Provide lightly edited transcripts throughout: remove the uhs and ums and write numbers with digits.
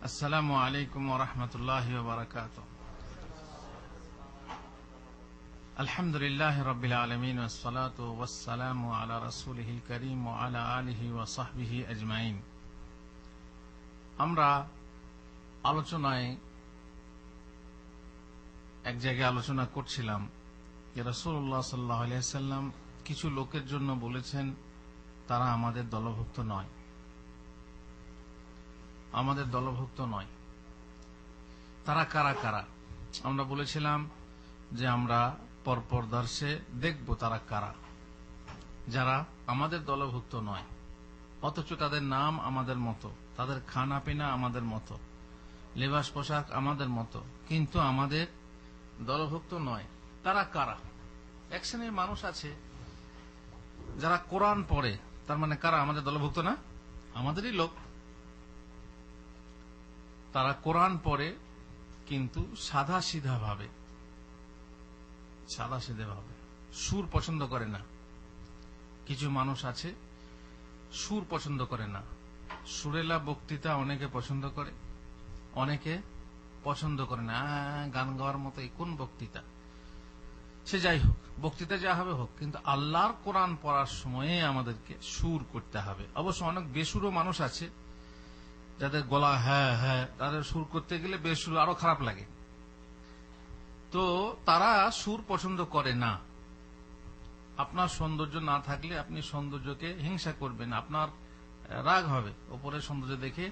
আসসালামু আলাইকুম ওয়া রাহমাতুল্লাহি ওয়া বারাকাতুহু। আলহামদুলিল্লাহি রাব্বিল আলামিন ওয়াস সালাতু ওয়াস সালামু আলা রাসূলিহিল কারীম ওয়া আলা আলিহি ওয়া সাহবিহি আজমাইন। আমরা আলোচনায় এক জায়গায় আলোচনা করছিলাম যে রাসূলুল্লাহ সাল্লাল্লাহু আলাইহি ওয়াসাল্লাম কিছু লোকের জন্য বলেছেন তারা আমাদের দলভুক্ত নয়, আমাদের দলভুক্ত নয়। তারা কারা কারা? আমরা বলেছিলাম যে আমরা পরপর দর্শে দেখব তারা কারা, যারা আমাদের দলভুক্ত নয়, অথচ তাদের নাম আমাদের মতো, তাদের খানা পিনা আমাদের মতো, লেবাস পোশাক আমাদের মতো, কিন্তু আমাদের দলভুক্ত নয়। তারা কারা? এক শ্রেণীর মানুষ আছে যারা কোরআন পড়ে, তার মানে কারা? আমাদের দলভুক্ত না, আমাদেরই লোক। তারা কোরআন পড়ে কিন্তু সাদা সিধা ভাবে, সুর পছন্দ করে না। কিছু মানুষ আছে সুর পছন্দ করে না। সুরেলা বক্তৃতা অনেকে পছন্দ করে, অনেকে পছন্দ করে না। গান গাওয়ার মতো এই কোন বক্তৃতা? সে যাই হোক, বক্তৃতা যা হবে হোক, কিন্তু আল্লাহর কোরআন পড়ার সময়ে আমাদেরকে সুর করতে হবে। অবশ্য অনেক বেসুরো মানুষ আছে যাদের গলা হ্যাঁ হ্যাঁ, তাদের সুর করতে গেলে বেসুর আরো খারাপ লাগে। তো তারা সুর পছন্দ করে না। আপনার সৌন্দর্য না থাকলে আপনি সৌন্দর্যকে হিংসা করবেন, আপনার রাগ হবে, ওপরের সৌন্দর্য দেখে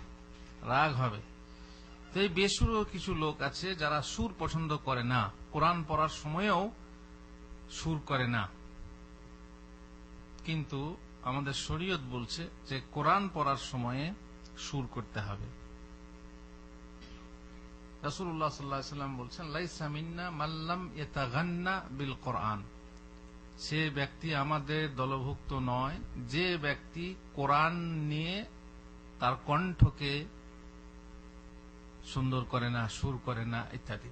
রাগ হবে। তো এই বেসুরো কিছু লোক আছে যারা সুর পছন্দ করে না, কোরআন পড়ার সময়েও সুর করে না। কিন্তু আমাদের শরীয়ত বলছে যে কোরআন পড়ার সময়ে সুর করতে হবে। রাসূলুল্লাহ সাল্লাল্লাহু আলাইহি ওয়াসাল্লাম বলছেন, লাইসা মিন্না মান লাম ইয়াতাগান্না বিল কোরআন। সে ব্যক্তি আমাদের দলভুক্ত নয় যে ব্যক্তি কোরআন নিয়ে তার কণ্ঠকে সুন্দর করে না, সুর করে না ইত্যাদি।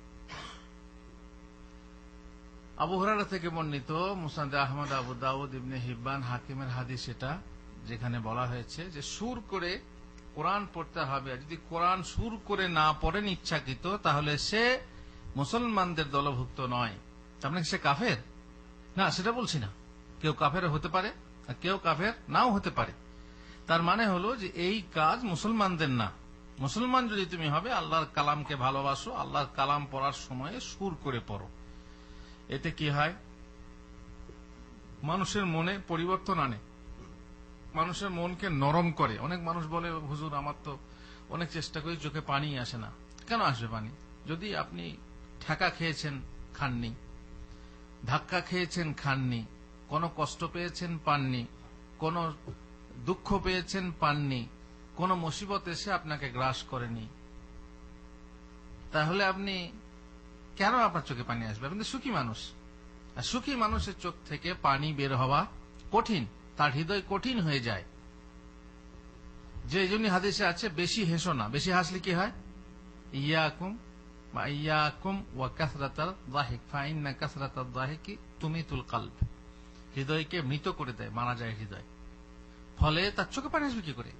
আবু হুরায়রা থেকে বর্ণিত মুসনাদে আহমদ, আবু দাউদ, ইবনে হিব্বান, হাকিমের হাদিস এটা, যেখানে বলা হয়েছে যে সুর করে কোরআন পড়তে হবে। যদি কোরআন সুর করে না পড়েন ইচ্ছাকৃত, তাহলে সে মুসলমানদের দলভুক্ত নয়। তার মানে সে কাফের না, সেটা বলছি না। কেউ কাফের হতে পারে আর কেউ কাফের নাও হতে পারে। তার মানে হলো যে এই কাজ মুসলমানদের না। মুসলমান যদি তুমি হবে, আল্লাহর কালামকে ভালোবাসো, আল্লাহর কালাম পড়ার সময় সুর করে পড়ো। এতে কি হয়? মানুষের মনে পরিবর্তন আনে, মানুষের মনকে নরম করে। অনেক মানুষ বলে, হুজুর আমার তো অনেক চেষ্টা করি, চোখে পানি আসে না। কেন আসবে পানি? যদি আপনি ঠেকা খেয়েছেন, খাননি, ধাক্কা খেয়েছেন, খাননি, কোনো কষ্ট পেয়েছেন, পাননি, কোনো দুঃখ পেয়েছেন, পাননি, কোনো মুসিবত এসে আপনাকে গ্রাস করেনি, তাহলে আপনি কেন আপনার চোখে পানি আসবে? আপনি তো সুখী মানুষ। আর সুখী মানুষের চোখ থেকে পানি বের হওয়া কঠিন, তার হৃদয় কঠিন হয়ে যায়। যে এই জন্য হাদিসে আছে, বেশি হেসো না। বেশি হাসলে কি হয়? ইয়াকুম ওয়া কাসরাতাল যাহিক ফাইন্না কাসরাতাল যাহিকি তুমিতুল কলব। হৃদয়কে মৃত করে দেয়, মারা যায় হৃদয়। ফলে তার চোখে পানি আসবে কি করে?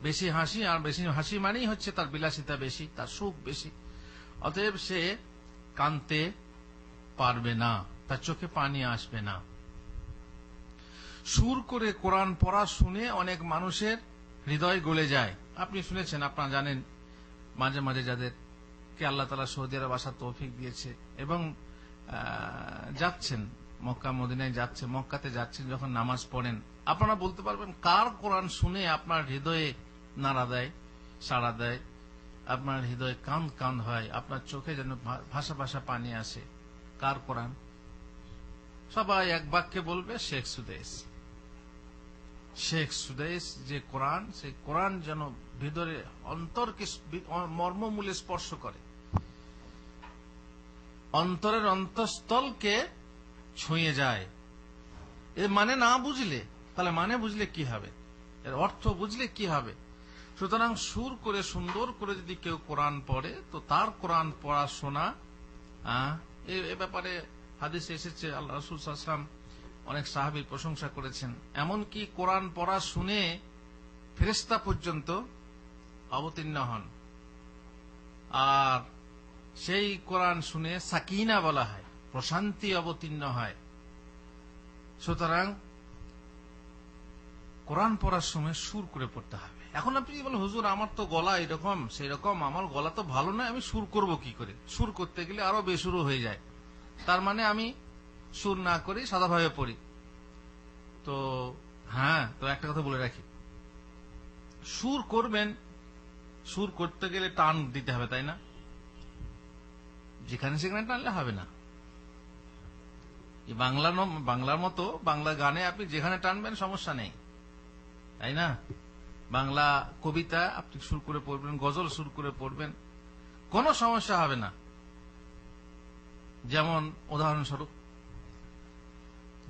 বেশি হাসি, আর বেশি হাসি মানেই হচ্ছে তার বিলাসিতা বেশি, তার সুখ বেশি। অতএব সে কানতে পারবে না, তার চোখে পানি আসবে না। সুর করে কোরআন পড়া শুনে অনেক মানুষের হৃদয় গলে যায়। আপনি শুনেছেন, আপনারা জানেন, মাঝে মাঝে যাদেরকে আল্লাহ তাআলা সৌদি আরব আসার তৌফিক দিয়েছে এবং যাচ্ছেন মক্কা মদিনায়, যাচ্ছে মক্কাতে যাচ্ছেন, যখন নামাজ পড়েন আপনারা বলতে পারবেন কার কোরআন শুনে আপনার হৃদয়ে নাড়া দেয়, সাড়া দেয়, আপনার হৃদয়ে কান কান হয়, আপনার চোখে যেন ভাষা ভাষা পানি আসে? কার কোরআন? সবাই এক বাক্যে বলবে, শেখ সুদেশ। শেখ সুদেশ যে কোরআন, সেই কোরআন যেন ভিতরে অন্তরকে মর্মমূলে স্পর্শ করে, অন্তরের অন্তঃস্থলকে ছুঁয়ে যায়। এর মানে না বুঝলে, তাহলে মানে বুঝলে কি হবে, এর অর্থ বুঝলে কি হবে? সুতরাং সুর করে সুন্দর করে যদি কেউ কোরআন পড়ে, তো তার কোরআন পড়াশোনা, এ ব্যাপারে হাদিসে এসেছে, আল্লাহ রাসূল সাল্লাল্লাহু আলাইহি ওয়াসাল্লাম অনেক সাহাবীর প্রশংসা করেছেন। এমনকি কোরআন পড়া শুনে ফেরেশতা পর্যন্ত অবতীর্ণ হন। আর সেই কোরআন শুনে সাকিনা বলা হয়, প্রশান্তি অবতীর্ণ হয়। সুতরাং কোরআন পড়ার সময় সুর করে পড়তে হবে। এখন আপনি বলেন, হুজুর আমার তো গলা এরকম সেরকম, আমার গলা তো ভালো নয়, আমি সুর করব কি করে? সুর করতে গেলে আরো বেসুরো হয়ে যায়, তার মানে আমি সুর না করি, সাদাভাবে পড়ি। তো হ্যাঁ, তো একটা কথা বলে রাখি, সুর করবেন, সুর করতে গেলে টান দিতে হবে, তাই না? যেখানে সেখানে টানলে হবে না। বাংলার মতো বাংলা গানে আপনি যেখানে টানবেন সমস্যা নেই, তাই না? বাংলা কবিতা আপনি সুর করে পড়বেন, গজল সুর করে পড়বেন, কোনো সমস্যা হবে না। যেমন উদাহরণস্বরূপ,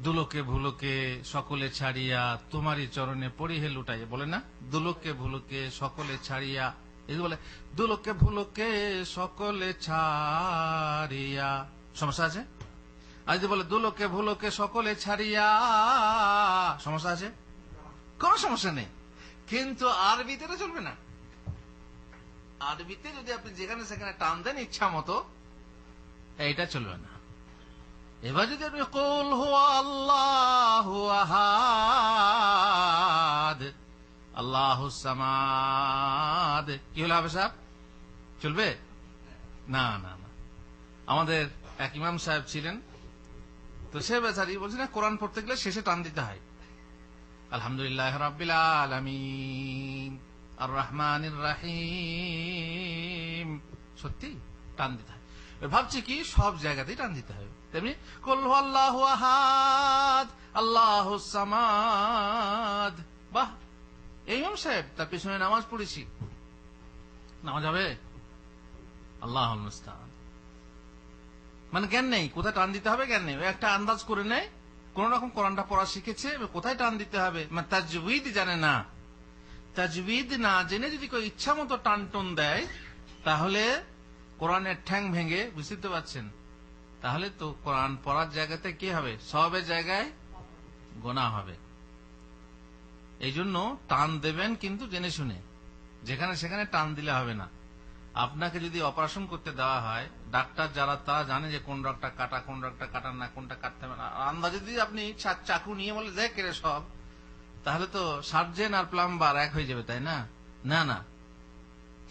দুলোকে ভুলোকে সকলে ছাড়িয়া তোমারই চরণে পড়িহে লুটাইয়া, বলে না? দুলোকে ভুলোকে সকলে ছাড়িয়া, এই বলে দুলোকে ভুলোকে সকলে ছাড়িয়া, সমস্যা আছে? আর যদি বলে দুলোকে ভুলোকে সকলে ছাড়িয়া, সমস্যা আছে? কোন সমস্যা নেই। কিন্তু আরবিতে তো চলবে না। আরবিতে যদি আপনি যেখানে সেখানে টান দেন ইচ্ছা মতো, এইটা চলবে না। এবার যদি আপনি কুল হুয়া আল্লাহু আহাদ আল্লাহুস সামাদ, কি হলো হবে সাহেব? চলবে না? না না। আমাদের এক ইমাম সাহেব ছিলেন, তো সে বেচারি বলছে না, কোরআন পড়তে গেলে শেষে টান দিতে হয়। আলহামদুলিল্লাহ রাব্বিল আলামিন আর রহমানির রহিম, সত্যি টান দিতে হয়। ভাবছি কি সব জায়গাতেই টান দিতে হবে। তেমনি কুল হুয়াল্লাহু আহাদ আল্লাহুস সামাদ, বাহ, এই ইমাম সাহেব তার পিছনে নামাজ পড়েছি, নামাজ হবে? আল্লাহুল মুস্তাআন। মানে জ্ঞান নেই কোথায় টান দিতে হবে, জ্ঞান নেই, একটা আন্দাজ করে নেয়, কোন রকম কোরআনটা পড়া শিখেছে, কোথায় টান দিতে হবে, মানে তাজউইদ জানে না। তাজউইদ না জেনে যদি কেউ ইচ্ছা মতো টান টন দেয়, তাহলে কোরআনের ঠ্যাং ভেঙে, বুঝতে পারছেন? তাহলে তো কোরআন পড়ার জায়গাতে কি হবে? সবের জায়গায় গোনা হবে। এই জন্য টান দেবেন, কিন্তু জেনে শুনে, যেখানে সেখানে টান দিলে হবে না। আপনাকে যদি অপারেশন করতে দেওয়া হয়, ডাক্তার যারা তারা জানে যে কোন রগটা কাটা, কোন রগটা কাটা না, কোনটা কাটতে হবে না। আন্দাজে যদি আপনি চাকু নিয়ে বলে দেখ রে সব, তাহলে তো সার্জেন আর প্লাম্বার এক হয়ে যাবে, তাই না? না না,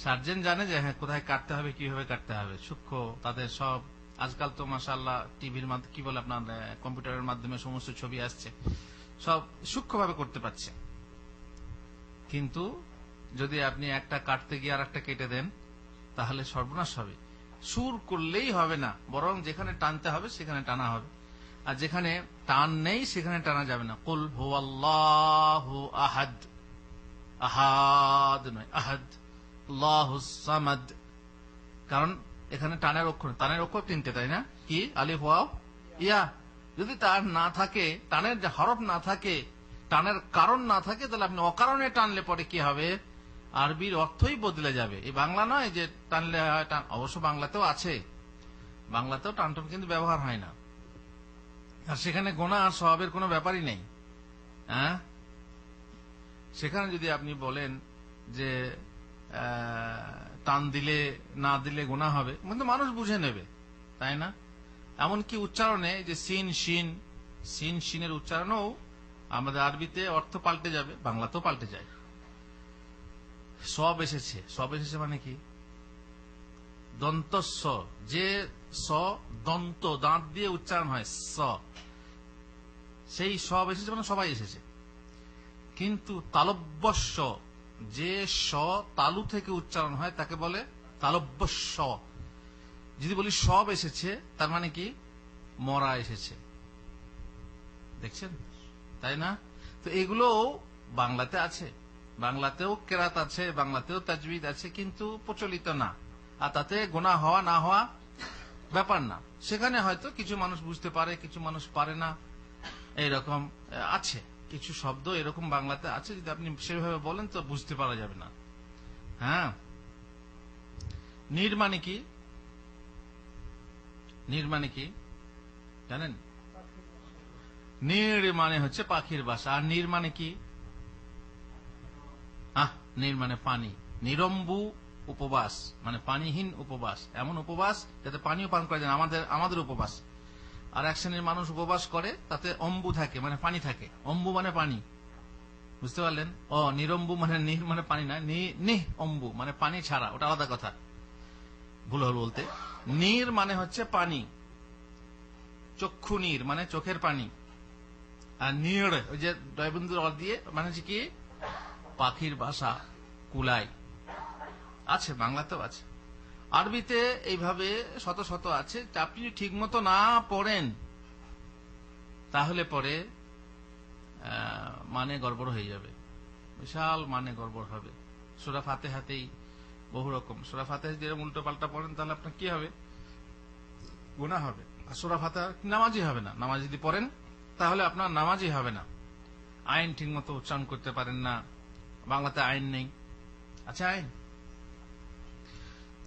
সার্জেন জানে যে হ্যাঁ কোথায় কাটতে হবে, কিভাবে কাটতে হবে, সূক্ষ্ম তাদের সব। আজকাল তো মাশাআল্লাহ টিভির মাধ্যমে, কি বলে আপনার, কম্পিউটারের মাধ্যমে সমস্ত ছবি আসছে, সব সূক্ষ্মভাবে করতে পারছে। কিন্তু যদি আপনি একটা কাটতে গিয়ে আর একটা কেটে দেন, তাহলে সর্বনাশ হবে। সুর করলেই হবে না, বরং যেখানে টানতে হবে সেখানে টানা হবে, আর যেখানে টান নেই সেখানে টানা যাবে না। কুল হুয়াল্লাহু আহাদ, আহাদ নয়, আহাদ, আল্লাহুস সামাদ। কারণ এখানে টানের অক্ষর তিনটে, তাই না? কি? আলিফ ওয়াও ইয়া। যদি টান না থাকে, টানের যে হরফ না থাকে, টানের কারণ না থাকে, তাহলে আপনি অকারণে টানলে পরে কি হবে? আরবির অর্থই বদলে যাবে। এই বাংলা নয় যে টানলে হয় টান, অবশ্য বাংলাতেও আছে, বাংলাতেও টানটন কিন্তু ব্যবহার হয় না, আর সেখানে গোনা আর সওয়াবের কোনো ব্যাপারই নেই। হ্যাঁ, সেখানে যদি আপনি বলেন যে টান দিলে না দিলে গোনা হবে, কিন্তু মানুষ বুঝে নেবে, তাই না? এমনকি উচ্চারণে যে সিন শিন, সিন শিনের উচ্চারণও আমাদের আরবিতে অর্থ পাল্টে যাবে, বাংলাতেও পাল্টে যায়। সব এসেছে, সব এসেছে মানে কি? দন্তস্ব, যে স দন্ত দাঁত দিয়ে উচ্চারণ হয় স, সেই সব এসেছে মানে সবাই এসেছে। কিন্তু তালব্যস্য, যে স তালু থেকে উচ্চারণ হয় তাকে বলে তালব্যস্য। যদি বলি সব এসেছে, তার মানে কি? মরা এসেছে, দেখছেন, তাই না? তো এগুলো বাংলাতে আছে, বাংলাতেও কেরাত আছে, বাংলাতেও তাজবিদ আছে, কিন্তু প্রচলিত না, আর তাতে গোনা হওয়া না হওয়া ব্যাপার না। সেখানে হয়তো কিছু মানুষ বুঝতে পারে, কিছু মানুষ পারে না, এইরকম আছে কিছু শব্দ এরকম বাংলাতে আছে, যদি আপনি সেভাবে বলেন তো বুঝতে পারা যাবে না। হ্যাঁ, নীর মানে কি? নীর মানে কি জানেন? নীর মানে হচ্ছে পাখির বাসা। আর নীর মানে কি? নীর মানে পানি। নিরম্বু উপবাস, মানে পানিহীন উপবাস, এমন উপবাস যাতে পানিও পান করা যায় না, আমাদের উপবাস। আর এক শ্রেণীর মানুষ উপবাস করে তাতে অম্বু থাকে, মানে পানি থাকে। অম্বু মানে পানি, বুঝতে পারলেন? নিরম্বু মানে নির মানে পানি না, নিহ অম্বু মানে পানি ছাড়া, ওটা আলাদা কথা, ভুল হল বলতে। নীর মানে হচ্ছে পানি, চক্ষু নীর মানে চোখের পানি। আর নীড় ওই যে দয়বন্ধু দিয়ে মানে হচ্ছে কি পাখির বাসা, কুলাই আছে, বাংলাতেও আছে, আরবিতে এইভাবে শত শত আছে। আপনি ঠিক মতো না পড়েন তাহলে পরে মানে গড়বড় হয়ে যাবে, বিশাল মানে গড়বড় হবে। সূরা ফাতিহাতেই বহু রকম, সূরা ফাতিহা যদি উল্টো পাল্টা পড়েন তাহলে আপনার কি হবে? গুনাহ হবে। আর সূরা ফাতিহা নামাজই হবে না, নামাজ যদি পড়েন তাহলে আপনার নামাজই হবে না। আইন ঠিক মতো উচ্চারণ করতে পারেন না, বাংলাতে আইন নেই, আচ্ছা আইন।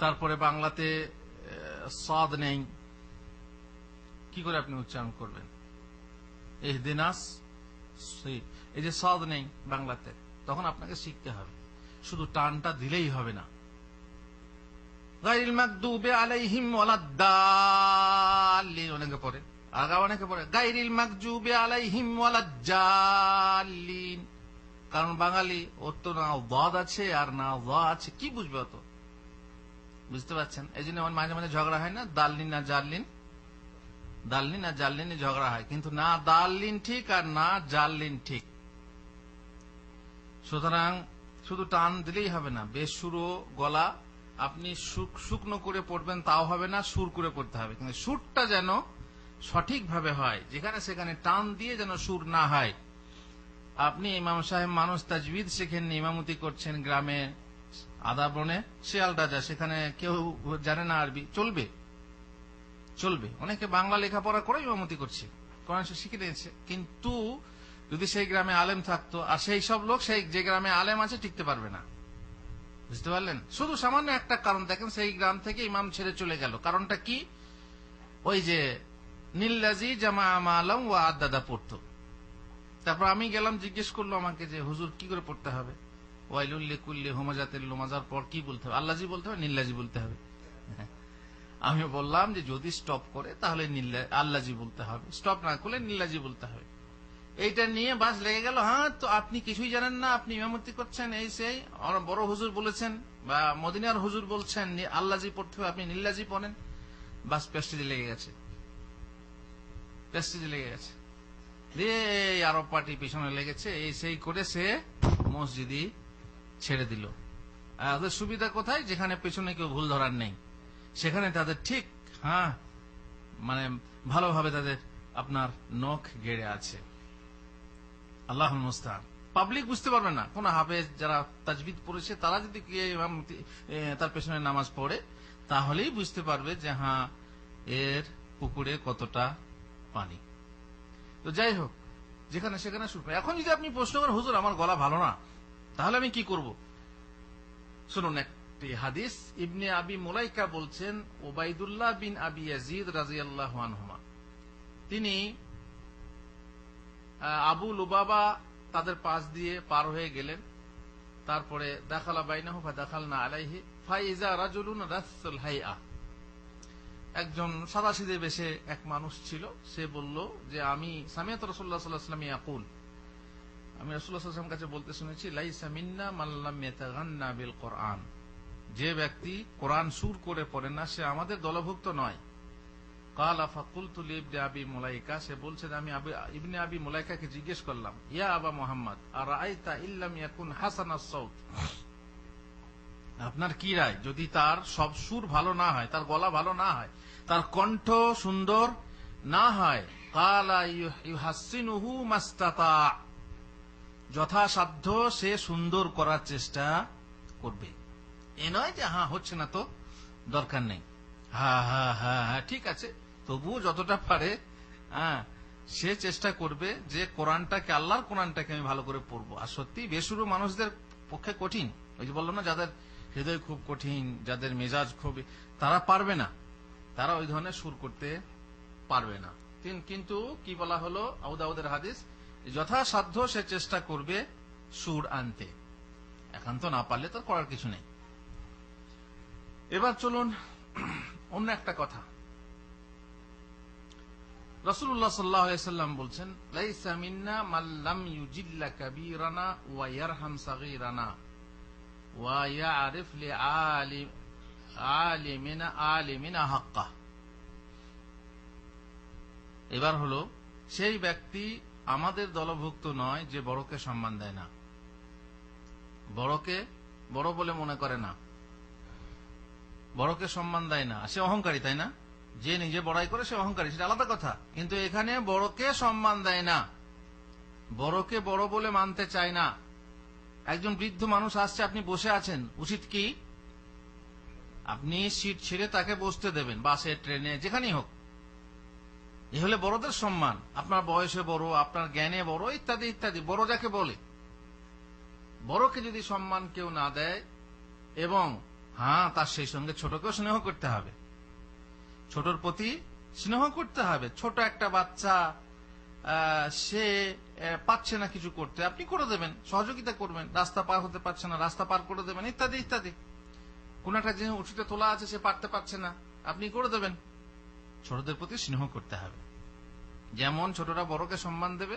তারপরে বাংলাতে সাদ নেই, কি করে আপনি উচ্চারণ করবেন? ইহদিনাস, এই যে সাদ নেই বাংলাতে, তখন আপনাকে শিখতে হবে, শুধু টানটা দিলেই হবে না। গায়রিল মাগদুবি আলাইহিম ওয়ালাদ-দাল্লিন অনেকে পড়ে, আগা অনেকে পড়ে গায়রিল মাগদুবি আলাইহিম ওয়ালাদ-দাল্লিন, কারণ বাঙালি ওর তো না দাদ আছে আর না যা আছে, কি বুঝবে অত, বুঝতে পারছেন? এই জন্য আমার মাঝে মাঝে ঝগড়া হয় না, দাল্লিন না জাল্লিন, দাল্লিন আর জাল্লিনে ঝগড়া হয়, কিন্তু না দাল্লিন ঠিক আর না জাল্লিন ঠিক। সুতরাং শুধু টান দিলেই হবে না, বেসুরো গলা আপনি শুকনো করে পড়বেন তাও হবে না, সুর করে পড়তে হবে, কিন্তু সুরটা যেন সঠিকভাবে হয়, যেখানে সেখানে টান দিয়ে যেন সুর না হয়। আপনি ইমাম সাহেব মানুষ, তাজবিদ শেখেননি, ইমামতি করছেন গ্রামে আদাবনে শিয়ালদাজা, সেখানে কেউ জানে না আরবি, চলবে? চলবে। অনেকে বাংলা লেখাপড়া করে ইমামতি করছে, কোরআন শিখে নিয়েছে, কিন্তু যদি সেই গ্রামে আলেম থাকতো, আর সেই সব লোক সেই যে গ্রামে আলেম আছে টিকতে পারবে না, বুঝতে পারলেন? শুধু সামান্য একটা কারণ দেখেন, সেই গ্রাম থেকে ইমাম ছেড়ে চলে গেল, কারণটা কি? ওই যে নিল্লাজি জামা আমালাম ওয়া আদাদা পড়তো। তারপর আমি গেলাম, জিজ্ঞেস করলো আমাকে যে হুজুর কি করে পড়তে হবে? ওয়াইলুল লিকুল্লি হুমাজাতিল লুমাজার পর কি বলতে হবে? আল্লাজি বলতে হবে, নিল্লাজি বলতে হবে। আমি বললাম যে যদি স্টপ করে তাহলে আল্লাজি বলতে হবে, স্টপ না করলে নিল্লাজি বলতে হবে। এইটা নিয়ে বাস লেগে গেল। হ্যাঁ, তো আপনি কিছুই জানেন না, আপনি ইমামতি করছেন, এই সেই বড় হুজুর বলেছেন বা মদিনার হুজুর বলছেন আল্লাজি পড়তে হবে, আপনি নিল্লাজি পড়েন। বাস প্রেস্টিজে লেগে গেছে, প্রেস্টিজে লেগে গেছে। দিয়ে আরব পার্টি পিছনে লেগেছে, এই সেই করে সে মসজিদই ছেড়ে দিল। ওদের সুবিধা কোথায়? যেখানে পেছনে কেউ ভুল ধরার নেই, সেখানে তাদের ঠিক মানে ভালোভাবে তাদের আপনার নখ গেড়ে আছে। আল্লাহুল মুস্তাআন। পাবলিক বুঝতে পারবে না। কোন হাফেজ যারা তাজবিদ পড়েছে তারা যদি তার পেছনে নামাজ পড়ে তাহলেই বুঝতে পারবে যে হ্যাঁ এর পুকুরে কতটা পানি। তো যাই হোক, যেখানে সেখানে শুনবে। এখন যদি আপনি প্রশ্ন করেন হুজুর আমার গলা ভালো না, তাহলে আমি কি করব? শুনুন একটি হাদিস। ইবনে আবি মুলাইকা বলছেন, ওবাইদুল্লাহ বিন আবি ইয়াজিদ রাদিয়াল্লাহু আনহুমা, তিনি আবু লুবাবা তাদের পাশ দিয়ে পার হয়ে গেলেন। তারপরে দাখালা বাইনাহু ফাদাখালনা আলাইহি ফাইজা রাজুলুন রাসুল হাইআ, একজন সাদাসিধে বেশে এক মানুষ ছিল। সে বলল যে আমি সামিয়াত রাসূলুল্লাহ সাল্লাল্লাহু আলাইহি ওয়াসাল্লাম ইয়াকুল, আমি রাসূলুল্লাহ সাল্লাল্লাহু আলাইহি ওয়াসাল্লাম কাছে বলতে শুনেছি, লাইসা মিন্না মান লাম ইয়াতাগান্না বিল কোরআন, যে ব্যক্তি কোরআন সুর করে পড়ে না সে আমাদের দলভুক্ত নয়। কালা ফাকুলতু লিবনে আবি মুলাইকা, সে বলছে আমি ইবনে আবি মুলাইকাকে জিজ্ঞেস করলাম, ইয়া আবা মুহাম্মদ আরাআইতা ইল্লাম ইয়াকুন হাসানাস সাউত, আপনার কি রায় যদি তার সব সুর ভালো না হয়, তার গলা ভালো না হয়, তার কণ্ঠ সুন্দর না হয়? কালা ইউহাসিনুহু মাস্তাতা, যথাসাধ্য সে সুন্দর করার চেষ্টা করবে। এ নয় যে হ্যাঁ হচ্ছে না তো দরকার নেই, হ্যাঁ হ্যাঁ হ্যাঁ হ্যাঁ ঠিক আছে, তবুও যতটা পারে সে চেষ্টা করবে যে কোরআনটাকে, আল্লাহর কোরআনটাকে আমি ভালো করে পড়বো। আর সত্যি বেসুরো মানুষদের পক্ষে কঠিন। ওই যে বললাম না, যাদের হৃদয় খুব কঠিন, যাদের মেজাজ খুব, তারা পারবে না, তারা ওই ধরনের সুর করতে পারবে না। কিন্তু কি বলা হলো আবু দাউদের হাদিস, যথাসাধ্য সে চেষ্টা করবে সুর আনতে, একান্ত না পারলে তো করার কিছু নেই। এবার চলুন অন্য একটা কথা। রাসূলুল্লাহ সাল্লাল্লাহু আলাইহি সাল্লাম বলছেন, লাইসা মিন্না মান লাম ইউজিল্লা কাবীরানা ওয়া ইয়ারহাম সাগীরানা ওয়া ইয়ারিফ লিআলিমিনা হাক্কা। এবার হলো, সেই ব্যক্তি আমাদের দলভুক্ত নয় যে বড়কে সম্মান দেয় না, বড়কে বড় বলে মনে করে না, বড়কে সম্মান দেয় না, সে অহংকারী, তাই না? যে নিজে বড়াই করে সে অহংকারী, সেটা আলাদা কথা। কিন্তু এখানে বড়কে সম্মান দেয় না, বড়কে বড় বলে মানতে চায় না। একজন বৃদ্ধ মানুষ আসছে, আপনি বসে আছেন, উচিত কি আপনি সিট ছেড়ে তাকে বসতে দেবেন, বাসে, ট্রেনে, যেখানেই হোক। এ হলে বড়দের সম্মান। আপনার বয়সে বড়, আপনার জ্ঞানে বড়, ইত্যাদি ইত্যাদি, বড় যাকে বলে। বড়কে যদি সম্মান কেউ না দেয়, এবং তার সেই সঙ্গে ছোটকেও স্নেহ করতে হবে, ছোটর প্রতি স্নেহ করতে হবে। ছোট একটা বাচ্চা, সে পাচ্ছে না কিছু করতে, আপনি করে দেবেন, সহযোগিতা করবেন। রাস্তা পার হতে পারছে না, রাস্তা পার করে দেবেন, ইত্যাদি ইত্যাদি। কোন একটা জিনিস উঁচুতে তোলা আছে, সে পারতে পারছে না, আপনি করে দেবেন। ছোটদের প্রতি স্নেহ করতে হবে। যেমন ছোটরা বড়কে সম্মান দেবে,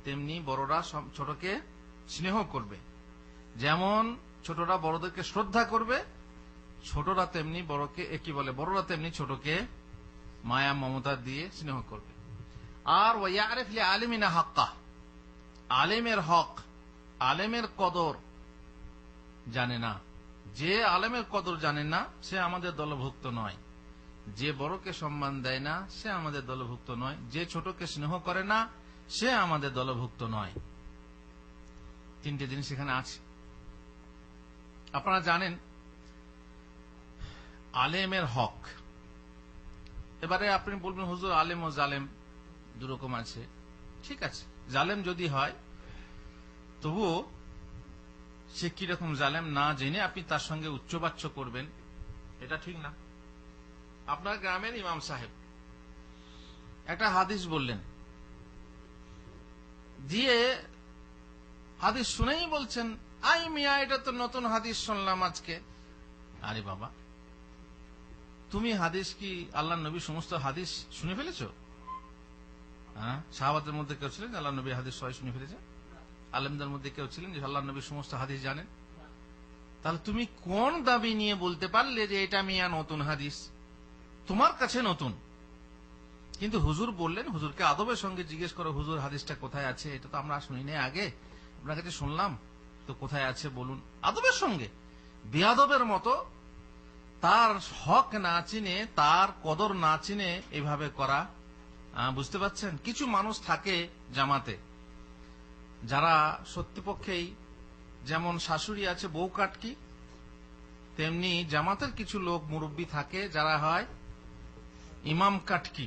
তেমনি বড়রা ছোটকে স্নেহ করবে। যেমন ছোটরা বড়দেরকে শ্রদ্ধা করবে, ছোটরা তেমনি বড়কে, কি বলে, বড়রা তেমনি ছোটকে মায়া মমতা দিয়ে স্নেহ করবে। আর ওয়াইয়ারিফ লিআলিমিনা হাক্কা, আলেমের হক, আলেমের কদর জানে না। যে আলেমের কদর জানে না, সে আমাদের দলভুক্ত নয়। যে বড়কে সম্মান দেয় না, সে আমাদের দলভুক্ত নয়। যে ছোটকে স্নেহ করে না, সে আমাদের দলভুক্ত নয়। তিনটে জিনিস এখানে আছে। আপনারা জানেন আলেমের হক। এবারে আপনি বলবেন, হুজুর আলেম ও জালেম দুরকম আছে। ঠিক আছে, জালেম যদি হয় তবুও সে কিরকম জালেম না জেনে আপনি তার সঙ্গে উচ্চবাচ্য করবেন, এটা ঠিক না। আপনার গ্রামের ইমাম সাহেব একটা হাদিস বললেন, দিয়ে হাদিস শুনেই বলছেন, আই মিয়া, এটা তো নতুন হাদিস শুনলাম আজকে। আরে বাবা, তুমি হাদিস কি আল্লাহ নবী সমস্ত হাদিস শুনে ফেলেছো? সাহাবাদের মধ্যে কেউ ছিলেন আল্লাহ নবী হাদিস সবাই শুনে ফেলেছে? আলেমদের মধ্যে কেউ ছিলেন যে আল্লাহ নবী সমস্ত হাদিস জানেন? তাহলে তুমি কোন দাবি নিয়ে বলতে পারলে যে এটা মিয়া নতুন হাদিস? তোমার কাছে নতুন, কিন্তু হুজুর বললেন, হুজুরকে আদবের সঙ্গে জিজ্ঞেস করো, হুজুর হাদিসটা কোথায় আছে? এটা তো আমরা শুনি না, আগে আপনার কাছে শুনলাম, তো কোথায় আছে বলুন। আদবের সঙ্গে, বেয়াদবের মতো তার হক না চিনে, তার কদর না চিনে এইভাবে করা, বুঝতে পারছেন? কিছু মানুষ থাকে জামাতে, যারা সত্যিপক্ষেই, যেমন শাশুড়ি আছে বউ কাটকি, তেমনি জামাতের কিছু লোক মুরব্বী থাকে যারা হয় ইমাম কাটকি।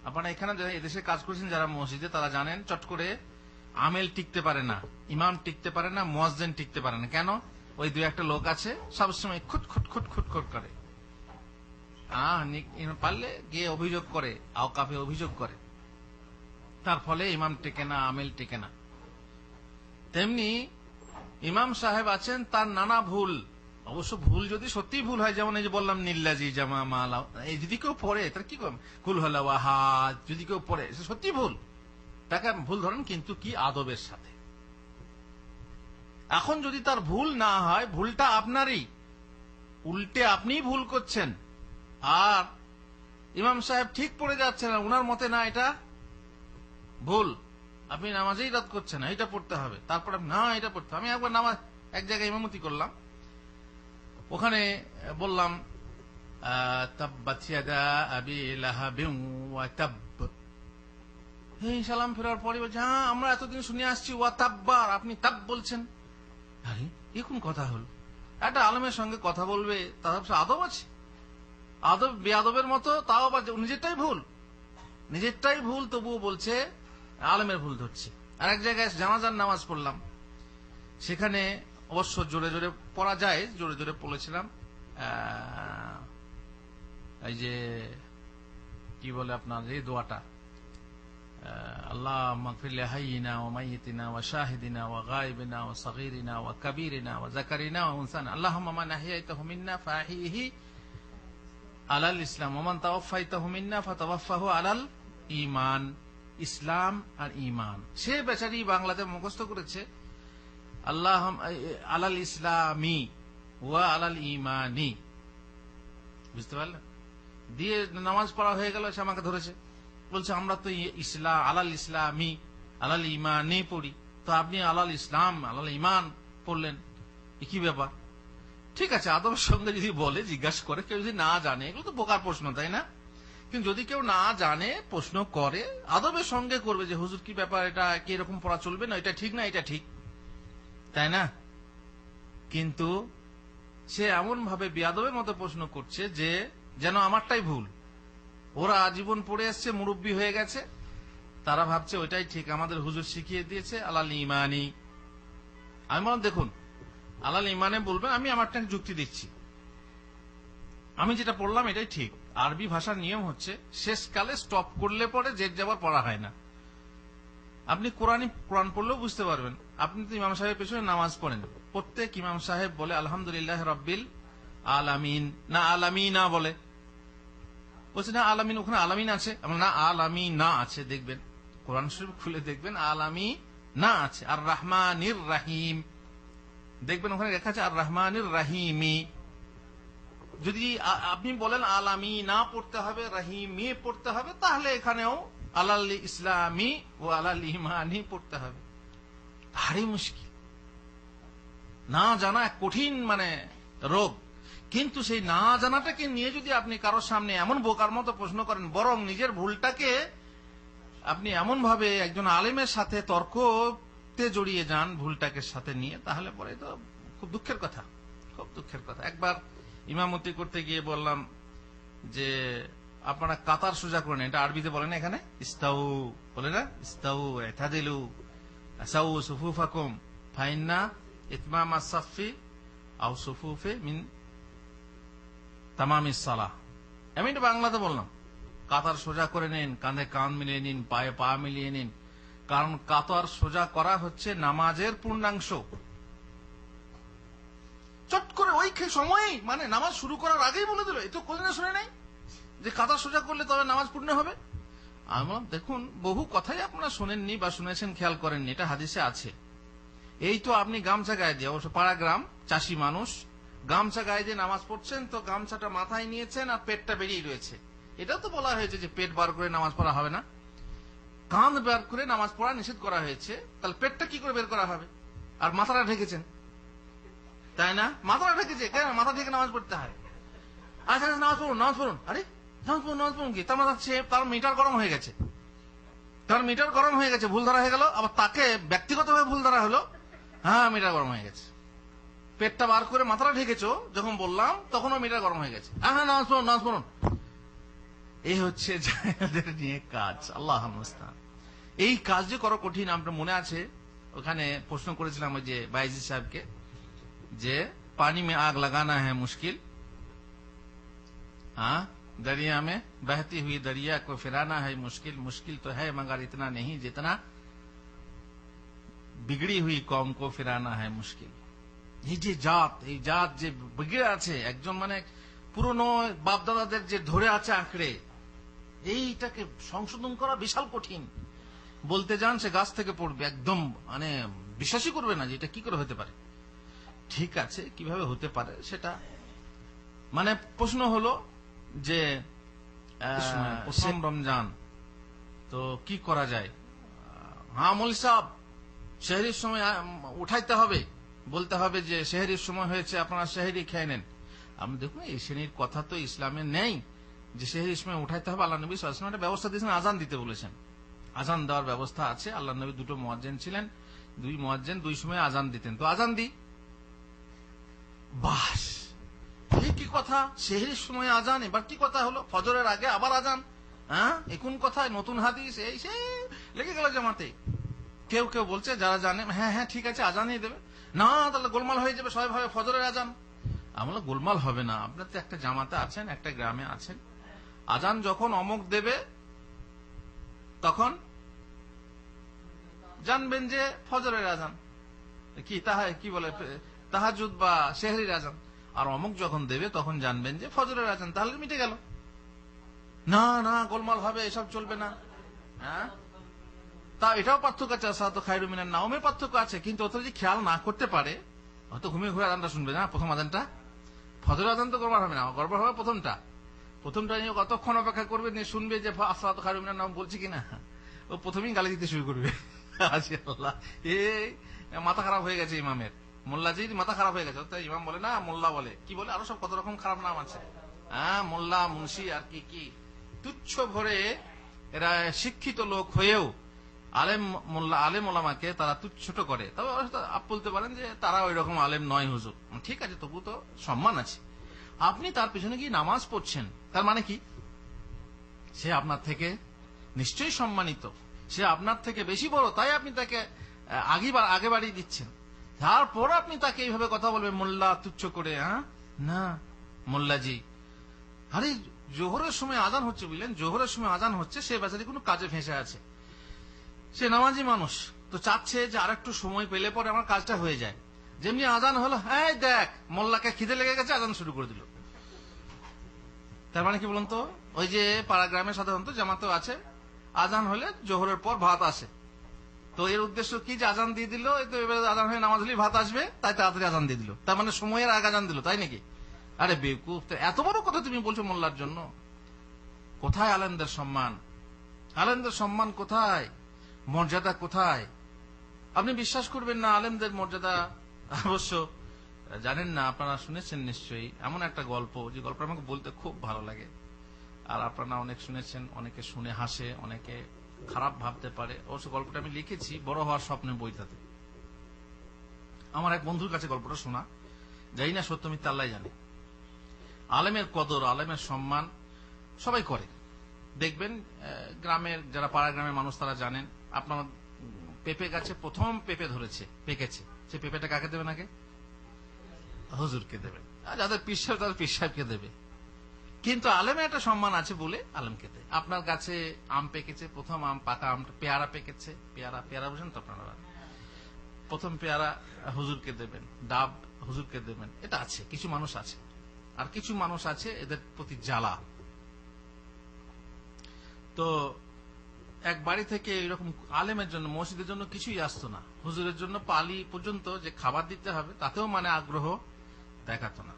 আপনারা এখানে এদেশে কাজ করেছেন যারা মসজিদে, তারা জানেন, চট করে আমেল টিকতে পারে না, ইমাম টিকতে পারে না, মুয়াজ্জিন টিকতে পারে না। কেন? ওই দু একটা লোক আছে সবসময় খুট খুট খুট খুট খুট করে, পারলে গিয়ে অভিযোগ করে, আওকাফে অভিযোগ করে, তার ফলে ইমাম টেকে না, আমেল টেকে না। তেমনি ইমাম সাহেব আছেন, তার নানা ভুল, অবশ্য ভুল যদি সত্যি ভুল হয়, যেমন এই যে বললাম নিল্লাজি জামা মালা, এই যদি কেউ পড়ে তার কি কম, কুল হলা ওয়াহাদ যদি কেউ পড়ে, সত্যি ভুল, তাকে ভুল ধরেন, কিন্তু কি আদবের সাথে। এখন যদি তার ভুল না হয়, ভুলটা আপনারই, উল্টে আপনিই ভুল করছেন, আর ইমাম সাহেব ঠিক পড়ে যাচ্ছেন, ওনার মতে না এটা ভুল, আপনি নামাজেই রাত করছেন না, এটা পড়তে হবে, তারপর না এটা পড়তে হবে। আমি একবার নামাজ এক জায়গায় ইমামতি করলাম, ওখানে বললাম তাব্বাত ইয়াদা আবি লাহাবিন ওয়া তাব, সালাম ফেরার পরে বলছে, হ্যাঁ আমরা এতদিন শুনে আসছি ওয়া তাব্বার, আপনি তাব বলছেন। আরে এ কোন কথা হল? একটা আলেমের সঙ্গে কথা বলবে, তার আদব আছে, আদব বেয়াদবের মতো, তাও আবার নিজেরটাই ভুল তবুও বলছে আলেমের ভুল ধরছে। আর এক জায়গায় জানাজার নামাজ পড়লাম, সেখানে অবশ্য জোরে জোরে পড়া যায়, জোরে জোরে পড়েছিলাম, এই যে কি বলে আপনার এই দোয়াটা, اللهم اغفر لحينا وميتنا وشاهدنا وغائبنا وصغيرنا وكبيرنا وذكرنا وانثانا اللهم من احييته منا فاحيه على الاسلام ومن توفيته منا فتوفه على الঈমান। ইসলাম আর ঈমান সে বেচারি বাংলাতে মুখস্থ করেছে আল্লাহ আলাল ইসলামি ওয়া আলাল ঈমানি, বুঝতে পারলেন? দিয়ে নামাজ পড়া হয়ে গেল, সে আমাকে ধরেছে, বলছে আমরা তো ইসলাম আলাল ইসলামি আলাল ঈমানি পড়ি, তো আপনি আলাল ইসলাম আলাল ঈমান পড়লেন, কি ব্যাপার? ঠিক আছে, আদবের সঙ্গে যদি বলে, জিজ্ঞাসা করে, কেউ যদি না জানে, এগুলো তো বোকার প্রশ্ন, তাই না? কিন্তু যদি কেউ না জানে প্রশ্ন করে, আদবের সঙ্গে করবে যে হুজুর কি ব্যাপার, এটা কি এরকম পড়া চলবে না, এটা ঠিক না, এটা ঠিক, তাই না? কিন্তু সে এমন ভাবে বেয়াদবের মতো প্রশ্ন করছে যে যেন আমারটাই ভুল। ওরা আজীবন পড়ে আসছে, মুরব্বী হয়ে গেছে, তারা ভাবছে ওইটাই ঠিক, আমাদের হুজুর শিখিয়ে দিয়েছে আলাল ঈমানি। আমি বললাম দেখুন, আলাল ঈমানে বলবেন, আমি আমারটা যুক্তি দিচ্ছি, আমি যেটা পড়লাম এটাই ঠিক। আরবি ভাষার নিয়ম হচ্ছে শেষকালে স্টপ করলে পরে জেদ যাবার পড়া হয় না। আপনি কোরআন পড়লেও বুঝতে পারবেন। আপনি তো ইমাম সাহেবের পেছনে নামাজ পড়েন, প্রত্যেক ইমাম সাহেব বলে আলহামদুলিল্লাহ রাব্বিল আলামিন, না আলামিনা বলে, বলছে না আলামিন, ওখানে আলামিন আছে, না আলামিনা আছে, দেখবেন কোরআন শরীফ খুলে দেখবেন আলামিনা আছে। আর রহমানির রাহিম দেখবেন ওখানে লেখা আছে আর রহমানির রাহিমি। যদি আপনি বলেন আলামিনা পড়তে হবে, রাহিমি পড়তে হবে, তাহলে এখানেও আলাল ইসলামি ও আলাল ঈমানি পড়তে হবে। ভারী মুশকিল, না জানা এক কঠিন রোগ। কিন্তু সেই না জানাটাকে নিয়ে যদি আপনি কারোর সামনে এমন বোকার মতো প্রশ্ন করেন, বরং নিজের ভুলটাকে আপনি এমন ভাবে একজন আলেমের সাথে তর্কতে জড়িয়ে যান ভুলটাকে সাথে নিয়ে, তাহলে পরে তো খুব দুঃখের কথা, খুব দুঃখের কথা। একবার ইমামতি করতে গিয়ে বললাম যে আপনারা কাতার সোজা করেন, এটা আরবিতে বলেন এখানে ইস্তাউ বলে না, ইস্তাউ ইতাদিলু আসাউ সুফুফাকুম ফাইন্না ইতমাম আস-সাফফি আও সুফুফি মিন তামামিস সালাহ। আমি এটা বাংলাতে বললাম, কাতার সোজা করে নিন, কাঁধে কাঁধ মিলিয়ে নিন, পায়ে পা মিলিয়ে নিন, কারণ কাতার সোজা করা হচ্ছে নামাজের পূর্ণাংশ। চট করে ওই সময় নামাজ শুরু করার আগেই বলে দিল, এতো কোনদিন শুনে নাই যে কাতার সোজা করলে তবে নামাজ পূর্ণ হবে। আমার দেখুন, বহু কথাই আপনারা শোনেননি বা শুনেছেন, খেয়াল করেননি, এটা হাদিসে আছে। এই তো আপনি গামছা গায়ে দিয়ে, অবশ্য পাড়া গ্রাম, চাষি মানুষ, গামছা গায়ে দিয়ে নামাজ পড়ছেন, তো গামছাটা মাথায় নিয়েছেন আর পেটটা বেরিয়ে রয়েছে। এটাও তো বলা হয়েছে যে পেট বার করে নামাজ পড়া হবে না, কাঁধ বার করে নামাজ পড়া নিষেধ করা হয়েছে, তাহলে পেটটা কি করে বের করা হবে? আর মাথাটা ঢেকেছেন, তাই না? মাথাটা ঢেকেছে, কেন মাথা ঢেকে নামাজ পড়তে হয়? আচ্ছা নামাজ পড়ুন, নামাজ পড়ুন, আরে নামাজ পড়ুন কি? তার মিটার গরম হয়ে গেছে, ভুল ধরা হয়ে গেল, আবার তাকে ব্যক্তিগতভাবে ভুল ধরা হলো, হ্যাঁ মিটার গরম হয়ে গেছে। পেটটা বার করে মাথাটা ঢেকেছো যখন বললাম, তখনও মিটার গরম হয়ে গেছে, হ্যাঁ নামাজ পড়ুন। এই হচ্ছে যাদের নিয়ে কাজ, আল্লাহ মুস্তাআন। এই কাজ যে করা কঠিন, আপনার মনে আছে ওখানে প্রশ্ন করেছিলাম ওই যে বাইজি সাহেবকে, যে পানি মে আগ লাগানা হ্যাঁ মুশকিল, हाँ दरिया में बहती हुई दरिया को फिराना है मुश्किल, मुश्किल तो है मगर इतना नहीं जितना बिगड़ी हुई कौम को फिराना है मुश्किल। এই জাত যে বিগড়ে আছে, একজন পুরনো বাপদাদাদের যে ধরে আছে আঁকড়ে, এইটাকে সংশোধন করা বিশাল কঠিন। বলতে যান সে গাছ থেকে পড়বে, একদম বিশ্বাসই করবে না যে এটা কি করে হতে পারে। ঠিক আছে, কিভাবে হতে পারে সেটা প্রশ্ন হলো যে প্রথম রমজান, তো কি করা যায়? হ্যাঁ মৌলী সাহেব, সেহরির সময় উঠাইতে হবে, বলতে হবে যে সেহরির সময় হয়েছে, আপনারা সেহরি খেয়ে নেন। আমি দেখুন, এই শ্রেণীর কথা তো ইসলামে নেই যে সেহরির সময় উঠাইতে হবে। আল্লাহ নবী সাল্লাল্লাহু আলাইহি ওয়াসাল্লাম একটা ব্যবস্থা দিয়েছেন, আজান দিতে বলেছেন, আজান দেওয়ার ব্যবস্থা আছে। আল্লাহ নবী দুটো মুয়াজ্জিন ছিলেন, দুই মুয়াজ্জিন দুই সময় আজান দিতেন, তো আজান দিই বাস। কি কথা, সেহরির সময় আজান, এবার কি কথা হলো, ফজরের আগে আবার আজান, হ্যাঁ এখন কথায় নতুন হাদিস, এই সে লেগে গেল জামাতে। কেউ কেউ বলছে যারা জানে, হ্যাঁ ঠিক আছে আজানই দেবে না, তাহলে গোলমাল হয়ে যাবে, সবাই ভাবে ফজরের আজান। আমরা গোলমাল হবে না, আপনার তো একটা জামাতে আছেন, একটা গ্রামে আছেন, আজান যখন অমুক দেবে তখন জানবেন যে ফজরের আজান, কি বলে তাহাজ্জুদ বা সেহরির আজান। আর অমুক যখন দেবে তখন জানবেন যে ফজরের আজান, তাহলে মিটে গেল। না না, গোলমাল হবে, এসব চলবে না। হ্যাঁ, তা এটাও পার্থক্য আছে, সালাতু খায়রুম মিনান নাওমের পার্থক্য আছে। কিন্তু অত যদি খেয়াল না করতে পারে, হয়তো ঘুমিয়ে ঘুরে আজানটা শুনবে না, প্রথম আজানটা, ফজরের আজান তো গড়বড় হবে না, গড়বড় হবে প্রথমটা নিয়ে কতক্ষণ অপেক্ষা করবে, নিয়ে শুনবে যে সালাতু খায়রুম মিনান নাওম বলছি কিনা, ও প্রথমেই গালি দিতে শুরু করবে। আল্লাহ, এই মাথা খারাপ হয়ে গেছে ইমামের, মোল্লাজির মাথা খারাপ হয়ে গেছে। ইমাম বলে না, মোল্লা বলে, কি বলে, আরো সব কত রকম খারাপ নাম আছে। হ্যাঁ, মোল্লা, মুন্সি, আর কি কি তুচ্ছ ভরে এরা শিক্ষিত লোক হয়েও আলেম ওলামাকে তারা তুচ্ছট করে। তবে আপ বলতে পারেন যে তারা ওই রকম আলেম নয় হুজুর, ঠিক আছে, তবু তো সম্মান আছে। আপনি তার পিছনে কি নামাজ পড়ছেন, তার মানে কি সে আপনার থেকে নিশ্চয়ই সম্মানিত, সে আপনার থেকে বেশি বড়, তাই আপনি তাকে আগে বাড়িয়ে দিচ্ছেন। তারপর আপনি তাকে এইভাবে কথা বলবেন মোল্লা তুচ্ছ করে। হ্যাঁ না, মোল্লাজি, আরে জোহরের সময় আজান হচ্ছে, বুঝলেন, জোহরের সময় আজান হচ্ছে, সে বেচারি কোনো কাজে ফেঁসে আছে, সে নামাজি মানুষ, তো চাচ্ছে যে আর একটু সময় পেলে পরে আমার কাজটা হয়ে যায়। যেমনি আজান হলো, হ্যাঁ দেখ মোল্লাকে খিদে লেগে গেছে, আজান শুরু করে দিল। তার মানে কি বলুন তো, ওই যে পাড়া গ্রামে সাধারণত জামাতেও আছে, আজান হলে জোহরের পর ভাত আসে, তো এর উদ্দেশ্য কি যে আজান দিয়ে দিল, আজান হয়ে নামাজ হলেই ভাত আসবে, তাই তাড়াতাড়ি আজান দিয়ে দিল, তার মানে সময়ের আগে আজান দিল, তাই নাকি? আরে বেকুফ, এত বড় কথা তুমি বলছো মোল্লার জন্য? কোথায় আলেমদের সম্মান? আলেমদের সম্মান কোথায়? মর্যাদা কোথায়? আপনি বিশ্বাস করবেন না, আলেমদের মর্যাদা অবশ্য জানেন না, আপনারা শুনেছেন নিশ্চয়ই এমন একটা গল্প, যে গল্পটা আমাকে বলতে খুব ভালো লাগে, আর আপনারা অনেক শুনেছেন, অনেকে শুনে হাসে, অনেকে খারাপ ভাবতে পারে। অবশ্য গল্পটা আমি লিখেছি বড় হওয়ার স্বপ্নে বইটাতে। আমার এক বন্ধুর কাছে গল্পটা শোনা, যাই না সত্য মিথ্যা আল্লাহ জানে। আলেমের কদর, আলেমের সম্মান সবাই করে। দেখবেন গ্রামের যারা পাড়া গ্রামের মানুষ তারা জানেন, আপনার পেঁপে গাছে প্রথম পেঁপে ধরেছে, পেকেছে, সে পেঁপেটা কাকে দেবেন আগে? হুজুরকে দেবেন। আর যাদের পীর সাহেব তাদের পীর সাহেবকে দেবে। কিন্তু আলেমের একটা সম্মান আছে বলে আলেমকে দেয়। আপনার গাছে আম পেকেছে, প্রথম আম, পাকা আম, পেয়ারা পেকেছে, পেয়ারা বুঝেন তো আপনারা, প্রথম পেয়ারা হুজুরকে দেবেন, ডাব হুজুরকে দেবেন, এটা আছে। কিছু মানুষ আছে, আর কিছু মানুষ আছে এদের প্রতি জ্বালা। তো এক বাড়ি থেকে এরকম আলেমের জন্য, মসজিদের জন্য কিছুই আসতো না, হুজুরের জন্য পালি পর্যন্ত যে খাবার দিতে হবে তাতেও মানে আগ্রহ দেখাতো না।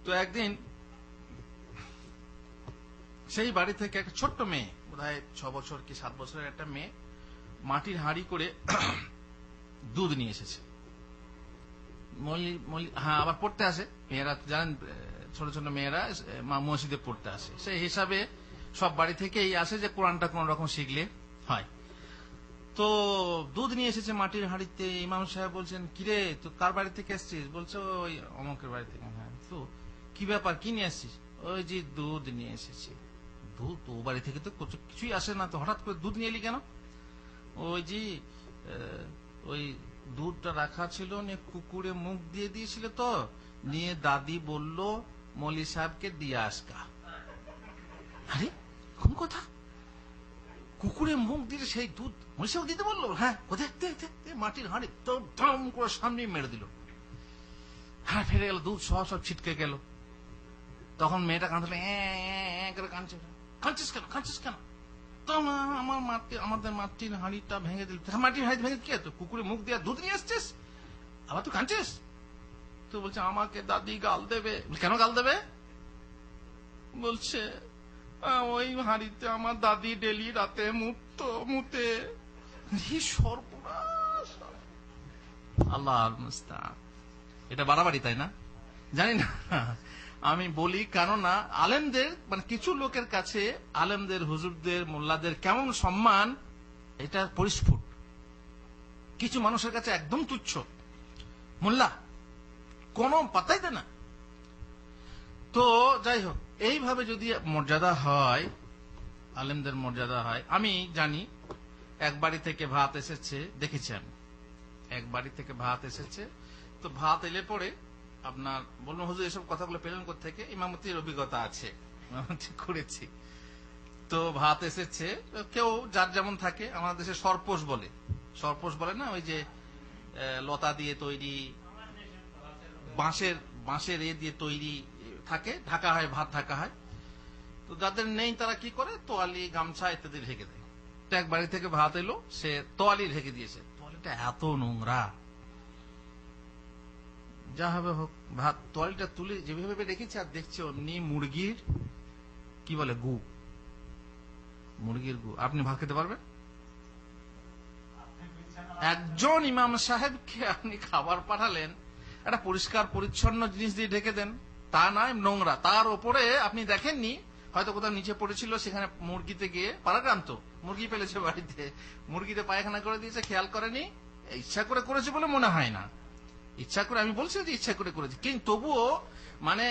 তো একদিন সেই বাড়ি থেকে একটা ছোট্ট মেয়ে, বোধহয় 6 বছর কি 7 বছরের একটা মেয়ে, মাটির হাঁড়ি করে দুধ নিয়ে এসেছে। হ্যাঁ, আবার পড়তে আসে মেয়েরা, জানেন ছোট ছোট মেয়েরা মসজিদে পড়তে আসে, সেই হিসাবে সব বাড়ি থেকেই আসে যে কোরআনটা কোন রকম শিখলে হয়। তো দুধ নিয়ে এসেছে মাটির হাঁড়িতে। ইমাম সাহেব বলছেন, কিরে তো কার বাড়ি থেকে এসছিস? বলছে ওই অমুকের বাড়ি থেকে। হ্যাঁ, তো কি ব্যাপার, কি নিয়ে আসছিস? ওই যে দুধ নিয়ে এসেছি। দুধ তো বাড়ি থেকে তো কিছুই আসে না, তো হঠাৎ করে দুধ নিয়ে এলি কেন? ওই যে ওই দুধটা রাখা ছিল, নিয়ে কুকুরে মুখ দিয়ে দিয়েছিল, তো নিয়ে দাদি বলল মৌলী সাহেবকে দিয়ে আসকা। আরে কোন কথা, কুকুরে মুখ দিয়ে সেই দুধ মৌলী সাহেব দিতে বললো? হ্যাঁ, কোথায়? মাটির হাঁড়ি তো ধম করে সামনে মেরে দিল, হ্যাঁ ফেরে গেল, দুধ সব ছিটকে গেল। তখন মেয়েটা কাঁদলে, করে কাঁদছিস কেন? আমাদের মাটির হাঁড়িটা ভেঙে দিল। মাটির হাঁড়ি ভেঙে কে? তো কুকুরে মুখ দিয়ে দুধ নিয়ে আসছিস, আবার তুই কাঁদছিস? তো বলছে আমাকে দাদি গাল দেবে। কেন গাল দেবে? বলছে ওই হাঁড়িতে আমার দাদি ডেলি রাতে মুতে। সর্বনাশ, আল্লাহ মুস্তাআন। এটা বাড়াবাড়ি, তাই না? জানি না, আমি বলি, কেননা আলেমদের মানে কিছু লোকের কাছে আলেমদের, হুজুরদের, মোল্লাদের কেমন সম্মান এটা পরিস্ফুট। কিছু মানুষের কাছে একদম তুচ্ছ, মোল্লা কোনো পাত্তাই দেয় না। তো যাই হোক, এইভাবে যদি মর্যাদা হয়, আলেমদের মর্যাদা হয়। আমি জানি এক বাড়ি থেকে ভাত এসেছে, দেখেছি আমি, এক বাড়ি থেকে ভাত এসেছে। তো ভাত এলে পরে আপনার বলবো, হুজুর এসব কথাগুলো পেলেন কোথা থেকে? ইমামতির অভিজ্ঞতা আছে, ইমামতি করেছি। তো ভাত এসেছে, কেউ যার যেমন থাকে, আমাদের দেশে সরপোষ বলে, সরপোষ বলে না, ওই যে লতা দিয়ে তৈরি, বাঁশের দিয়ে তৈরি থাকে, ঢাকা হয়, ভাত ঢাকা হয়। তো যাদের নেই তারা কি করে, তোয়ালি, গামছা ইত্যাদি ঢেকে দেয়। তো এক বাড়ি থেকে ভাত এলো, সে তোয়ালি ঢেকে দিয়েছে, তোয়ালিটা এত নোংরা, যা হবে হোক, ভাত তোয়ালিটা তুলে যেভাবে রেখেছে, আর দেখছে অমনি মুরগির কি বলে গু, মুরগির গু। আপনি ভাত খেতে পারবেন? একজন ইমাম সাহেবকে আপনি খাবার পাঠালেন, একটা পরিষ্কার পরিচ্ছন্ন জিনিস দিয়ে ঢেকে দেন, তা নয় নোংরা। তার উপরে আপনি দেখেননি, হয়তো কোথাও নিচে পড়েছিল, সেখানে মুরগিতে গিয়ে পারাক্রান্ত মুরগি পেলেছে বাড়িতে, মুরগিতে পায়খানা করে দিয়েছে, খেয়াল করেনি, ইচ্ছা করে করেছে বলে মনে হয় না। ইচ্ছা করে, আমি বলছি যে ইচ্ছা করে করেছে, কিন্তু তবুও মানে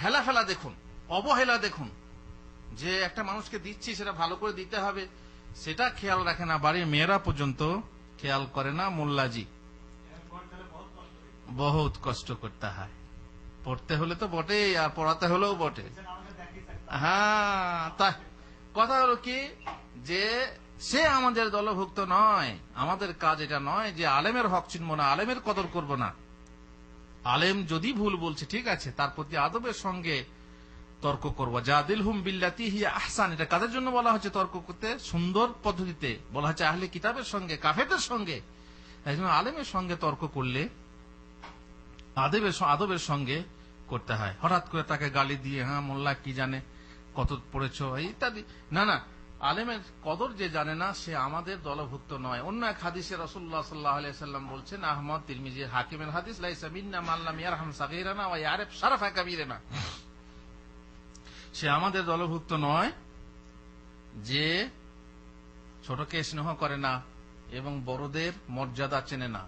হেলা ফেলা দেখুন, অবহেলা দেখুন, যে একটা মানুষকে দিচ্ছি সেটা ভালো করে দিতে হবে, সেটা খেয়াল রাখে না। বাড়ির মেয়েরা পর্যন্ত খেয়াল করে না। মোল্লাজি, বহুত কষ্ট করতে হয়, পড়তে হলে তো বটে, আর পড়াতে হলেও বটে। হ্যাঁ, তা কথা হলো কি, যে সে আমাদের দলভুক্ত নয়, আমাদের কাজ এটা নয় যে আলেমের হক চিনবো না, আলেমের কদর করব না। আলেম যদি ভুল বলছে, ঠিক আছে, তার প্রতি আদবের সঙ্গে তর্ক করবো। জাদিলহুম বিল্লাতি হিয়া আহসান, এটা কাদের জন্য বলা হচ্ছে? তর্ক করতে সুন্দর পদ্ধতিতে বলা হচ্ছে, আহলে কিতাবের সঙ্গে, কাফেরদের সঙ্গে। তাই জন্য আলেমের সঙ্গে তর্ক করলে আদবের সঙ্গে করতে হয়। হঠাৎ করে তাকে গালি দিয়ে, হ্যাঁ মোল্লা কি জানে, কত পড়েছ ইত্যাদি, না না, আলেমের কদর যে জানে না সে আমাদের দলভুক্ত নয়। অন্য এক হাদিসে রাসূলুল্লাহ সাল্লাল্লাহু আলাইহি ওয়াসাল্লাম বলছেন, আহমদ, তিরমিজি, হাকিমের হাদিস, লাইসা মিন্না মান লাম ইয়ারহাম সাগীরানা ওয়া ইয়ারিফ শারাফা কাবীরানা, সে আমাদের দলভুক্ত নয় যে ছোটকে স্নেহ করে না এবং বড়দের মর্যাদা চেনে না।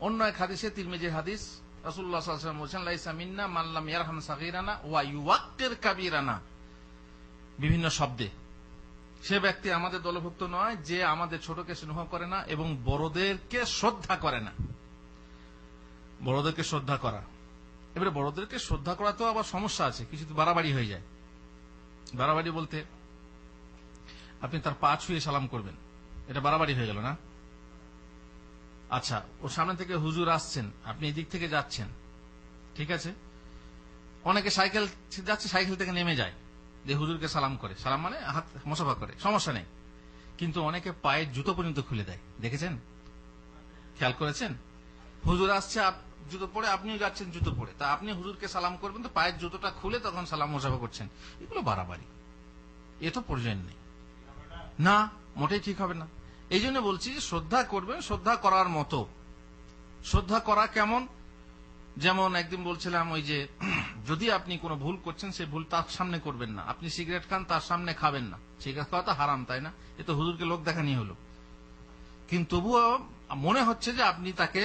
অন্য এক হাদিসে, তিরমিজির হাদিস, রাসূলুল্লাহ সাল্লাল্লাহু আলাইহি ওয়াসাল্লাম বলেছেন, লাইসা মিন্না মান লাম ইয়ারহাম সাগীরানা ওয়া ইউওয়াক্কির কাবীরানা, বিভিন্ন শব্দে। সে ব্যক্তি আমাদের দলভুক্ত নয় যে আমাদের ছোটকে স্নেহ করে না এবং বড়দেরকে শ্রদ্ধা করে না। বড়দেরকে শ্রদ্ধা করা, এবারে বড়দেরকে শ্রদ্ধা করা তো আবার সমস্যা আছে, কিছু তো বাড়াবাড়ি হয়ে যায়। বাড়াবাড়ি বলতে, আপনি তার পা ছুঁয়ে সালাম করবেন, এটা বাড়াবাড়ি হয়ে গেল না? আচ্ছা, ওর সামনে থেকে হুজুর আসছেন, আপনি এদিক থেকে যাচ্ছেন, ঠিক আছে, অনেকে সাইকেল যাচ্ছে, সাইকেল থেকে নেমে যায়, যে হুজুরকে সালাম করে, সালাম মানে হাত মুসাফা করে, সমস্যা নেই। কিন্তু অনেকে পায়ের জুতো পর্যন্ত খুলে দেয়, দেখেছেন, খেয়াল করেছেন? হুজুর আসছে জুতো পরে, আপনিও যাচ্ছেন জুতো পরে, তা আপনি হুজুরকে সালাম করবেন তো পায়ের জুতোটা খুলে তখন সালাম মুসাফা করছেন, এগুলো বাড়াবাড়ি, এ তো প্রয়োজন নেই, না, মোটেই ঠিক হবে না। এই জন্য বলছি যে শ্রদ্ধা করবেন, শ্রদ্ধা করার মতো। শ্রদ্ধা করা কেমন? যেমন একদিন বলছিলাম, ওই যে যদি আপনি কোনো ভুল করছেন, সেই ভুল তার সামনে করবেন না। আপনি সিগারেট খান, তার সামনে খাবেন না, সিগারেট খাওয়া তো হারাম, তাই না? এ তো হুজুরকে লোক দেখানি হলো, কিন্তু তবুও মনে হচ্ছে যে আপনি তাকে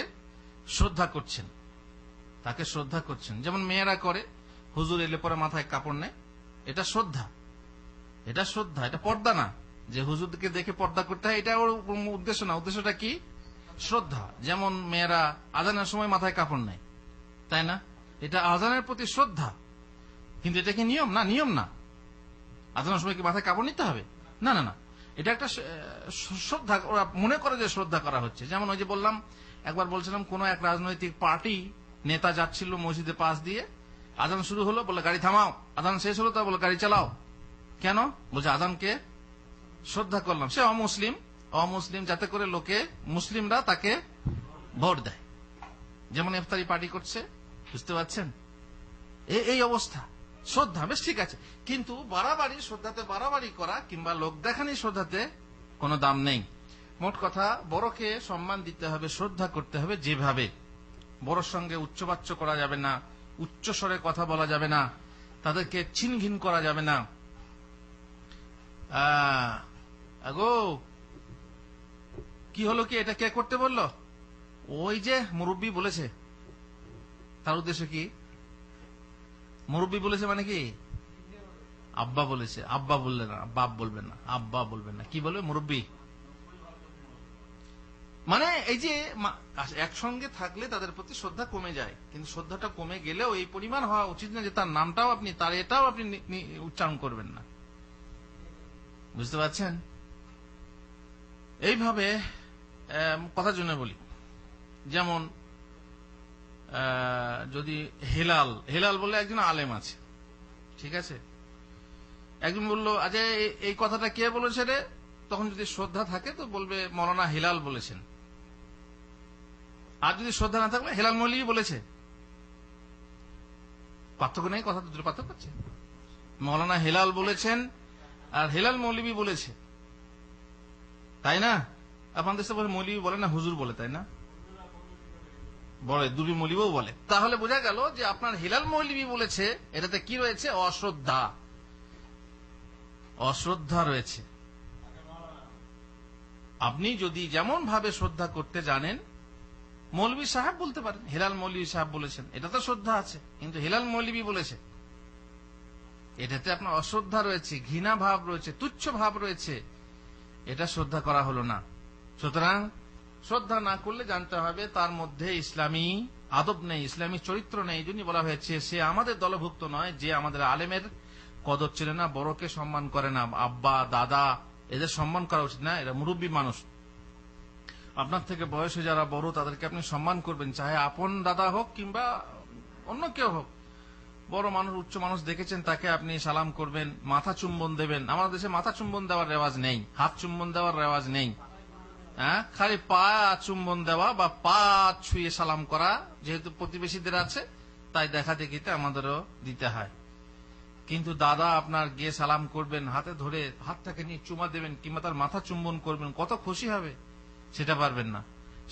শ্রদ্ধা করছেন, তাকে শ্রদ্ধা করছেন। যেমন মেয়েরা করে, হুজুর এলে পরে মাথায় কাপড় নেয়, এটা শ্রদ্ধা, এটা শ্রদ্ধা, এটা পর্দা না যে হুজুরকে দেখে পর্দা করতে হয়, এটা ওর উদ্দেশ্য না। উদ্দেশ্যটা কি? শ্রদ্ধা। যেমন মেয়েরা আজানের সময় মাথায় কাপড় নেয়, তাই না? এটা আজানের প্রতি শ্রদ্ধা, কিন্তু এটা কি নিয়ম? না, নিয়ম না। আজানের সময় কি মাথায় কাপড় নিতে হবে? না না না, এটা একটা শ্রদ্ধা, ওরা মনে করে যে শ্রদ্ধা করা হচ্ছে। যেমন ওই যে বললাম, একবার বলছিলাম, কোন এক রাজনৈতিক পার্টি নেতা যাচ্ছিল মসজিদের পাশ দিয়ে, আজান শুরু হলো, বলে গাড়ি থামাও, আজান শেষ হলো তা বলে গাড়ি চালাও। কেন? বলছে আজানকে শ্রদ্ধা করলাম। সে অমুসলিম যাতে করে লোকে, মুসলিমরা তাকে ভোট দেয়। যেমন ইফতারি পার্টি করছে, বুঝতে পারছেন, এই অবস্থা। শ্রদ্ধা বেশ ঠিক আছে, কিন্তু বাড়াবাড়ি, শ্রদ্ধাতে বাড়াবাড়ি করা কিংবা লোক দেখানি শ্রদ্ধাতে কোনো দাম নেই। মোট কথা, বড়কে সম্মান দিতে হবে, শ্রদ্ধা করতে হবে যেভাবে। বড়র সঙ্গে উচ্চবাচ্য করা যাবে না, উচ্চ স্বরে কথা বলা যাবে না, তাদেরকে ছিনঘিন করা যাবে না। আগো কি হলো, কি এটা কে করতে বললো? ওই যে মুরব্বী বলেছে। তার উদ্দেশ্য কি? মুরব্বী বলেছে মানে কি? আব্বা বলেছে। আব্বা বললে না, বাপ বলবেন না, আব্বা বলবেন না, কি বলবে? মুরব্বী। মানে এই যে একসঙ্গে থাকলে তাদের প্রতি শ্রদ্ধা কমে যায়, কিন্তু শ্রদ্ধাটা কমে গেলেও এই পরিমাণ হওয়া উচিত না যে তার নামটাও আপনি, তার এটাও আপনি উচ্চারণ করবেন না। বুঝতে পারছেন? এইভাবে কথার জন্য বলি, যেমন যদি হেলাল হেলাল বলে একজন আলেম আছে, ঠিক আছে, একজন বললো আচ্ছা এই কথাটা কে বলেছে রে, তখন যদি শ্রদ্ধা থাকে তো বলবে মৌলানা হেলাল বলেছেন, আর যদি শ্রদ্ধা না থাকলে হেলাল মৌলভী বলেছে। পার্থক্য নেই, কথা দুটো পার্থক্য আছে। মৌলানা হেলাল বলেছেন আর হেলাল মৌলভী বলেছে, তাই না? আপনাদের দেশে বলে মৌলভী বলে না, হুজুর বলে, তাই না? বলে, দুবি মৌলভীও বলে। তাহলে বোঝা গেল যে আপনার হেলাল মৌলভী বলেছে, এটাতে কি রয়েছে? অশ্রদ্ধা, অশ্রদ্ধা রয়েছে। আপনি যদি যেমন ভাবে শ্রদ্ধা করতে জানেন, মৌলভী সাহেব বলতে পারেন হেলাল মৌলভী সাহেব বলেছেন, এটা তো শ্রদ্ধা আছে, কিন্তু হেলাল মৌলভী বলেছে, এটাতে আপনার অশ্রদ্ধা রয়েছে, ঘৃণা ভাব রয়েছে, তুচ্ছ ভাব রয়েছে, এটা শ্রদ্ধা করা হলো না। সুতরাং শ্রদ্ধা না করলে জানতে হবে তার মধ্যে ইসলামী আদব নেই, ইসলামী চরিত্র নেই। এই জন্যই বলা হয়েছে সে আমাদের দলভুক্ত নয়, যে আমাদের আলেমের কদর চেনে না, বড়কে সম্মান করে না, আব্বা দাদা এদের সম্মান করা উচিত না, এরা মুরব্বী মানুষ। আপনার থেকে বয়সে যারা বড় তাদেরকে আপনি সম্মান করবেন, চাহে আপন দাদা হোক কিংবা অন্য কেউ হোক। বড় মানুষ, উচ্চ মানুষ দেখেছেন, তাকে আপনি সালাম করবেন, মাথা চুম্বন দেবেন। আমাদের দেশে মাথা চুম্বন দেওয়ার রেওয়াজ নেই, হাত চুম্বন দেওয়ার রেওয়াজ নেই, হ্যাঁ, খালি পা চুম্বন দেওয়া বা পা ছুঁয়ে সালাম করা, যেহেতু প্রতিবেশীদের আছে তাই দেখা দেখিতে আমাদেরও দিতে হয়। কিন্তু দাদা আপনার গিয়ে সালাম করবেন, হাতে ধরে হাতটাকে নিয়ে চুমা দেবেন কিংবা তার মাথা চুম্বন করবেন, কত খুশি হবে, সেটা পারবেন না।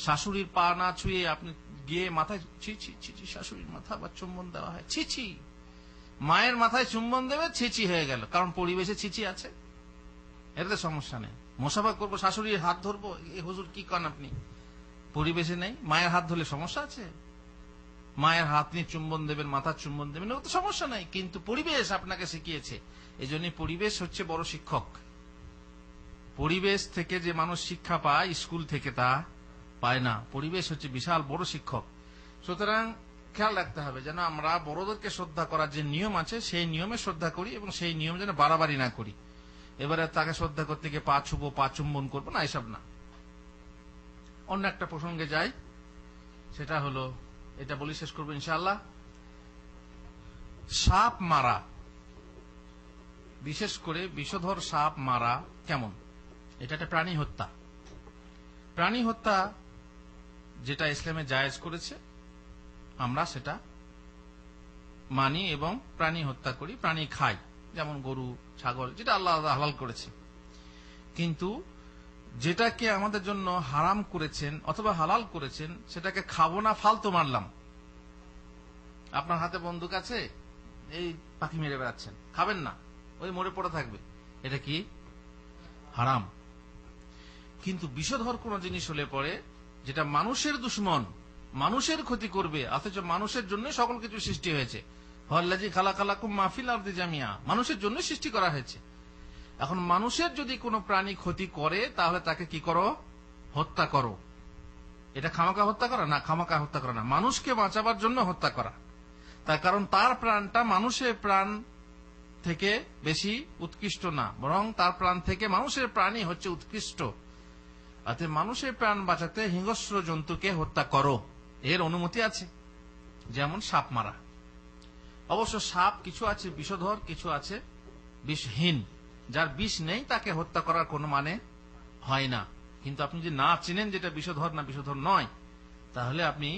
শাশুড়ির পা না ছুঁয়ে আপনি গিয়ে মাথায় ছি ছি ছি ছি, শাশুড়ির মাথা বা চুম্বন দেওয়া হয়, ছি ছি। মায়ের মাথায় চুম্বন দেবে, ছিচি হয়ে গেল, কারণ পরিবেশে ছিচি আছে, এটাতে সমস্যা নেই। মোসাফা করবো, শাশুড়ির হাত ধরবো, এ হুজুর কি কন আপনি, পরিবেশে নেই। মায়ের হাত ধরলে সমস্যা আছে? মায়ের হাত নিয়ে চুম্বন দেবেন, মাথা চুম্বন দেবেন, ওটা তো সমস্যা নাই, কিন্তু পরিবেশ আপনাকে শিখিয়েছে। এই জন্য পরিবেশ হচ্ছে বড় শিক্ষক। পরিবেশ থেকে যে মানুষ শিক্ষা পায়, স্কুল থেকে তা পায় না। পরিবেশ হচ্ছে বিশাল বড় শিক্ষক। সুতরাং খেয়াল রাখতে হবে যেন আমরা বড়দেরকে শ্রদ্ধা করার যে নিয়ম আছে সেই নিয়মে শ্রদ্ধা করি, এবং সেই নিয়ম যেন বাড়াবাড়ি না করি। এবারে তাকে শ্রদ্ধা করতে গিয়ে পা ছুবো, পা চুম্বন করবো না, এসব না। অন্য একটা প্রসঙ্গে যাই, সেটা হলো, এটা বলি শেষ করবো ইনশাআল্লাহ। সাপ মারা, বিশেষ করে বিষধর সাপ মারা কেমন? এটা একটা প্রাণী হত্যা। প্রাণী হত্যা যেটা ইসলামে জায়েজ করেছে, আমরা সেটা মানি এবং প্রাণী হত্যা করি, প্রাণী খাই, যেমন গরু, ছাগল, যেটা আল্লাহ হালাল করেছে। কিন্তু যেটাকে আমাদের জন্য হারাম করেছেন অথবা হালাল করেছেন, সেটাকে খাবো না, ফালতু মারলাম। আপনার হাতে বন্দুক আছে, এই পাখি মেরে বেড়াচ্ছেন, খাবেন না, ওই মরে পড়ে থাকবে, এটা কি? হারাম। কিন্তু বিষধর কোন জিনিস হলে পরে, যেটা মানুষের দুশ্মন, মানুষের ক্ষতি করবে, অথচ মানুষের জন্য সকল কিছু সৃষ্টি হয়েছে, হল্লাজি খালাকালাকুম মাহফিল আরদি জামিয়া, মানুষের জন্য সৃষ্টি করা হয়েছে। এখন মানুষের যদি কোনো প্রাণী ক্ষতি করে, তাহলে তাকে কি করো? হত্যা করো। এটা খামাকা হত্যা করা না, খামাকা হত্যা করা না, মানুষকে বাঁচাবার জন্য হত্যা করা। তার কারণ তার প্রাণটা মানুষের প্রাণ থেকে বেশি উৎকৃষ্ট না, বরং তার প্রাণ থেকে মানুষের প্রাণই হচ্ছে উৎকৃষ্ট। অতএব মানুষের প্রাণ বাঁচাতে হিংস্র জন্তুকে হত্যা করো, এর অনুমতি আছে। যেমন সাপ মারা। অবশ্য সাপ কিছু আছে বিষধর, কিছু আছে বিষহীন। যার বিষ নেই তাকে হত্যা করার কোনো মানে হয় না। কিন্তু আপনি যদি না চিনেন যেটা বিষধর না বিষধর নয়, তাহলে আপনি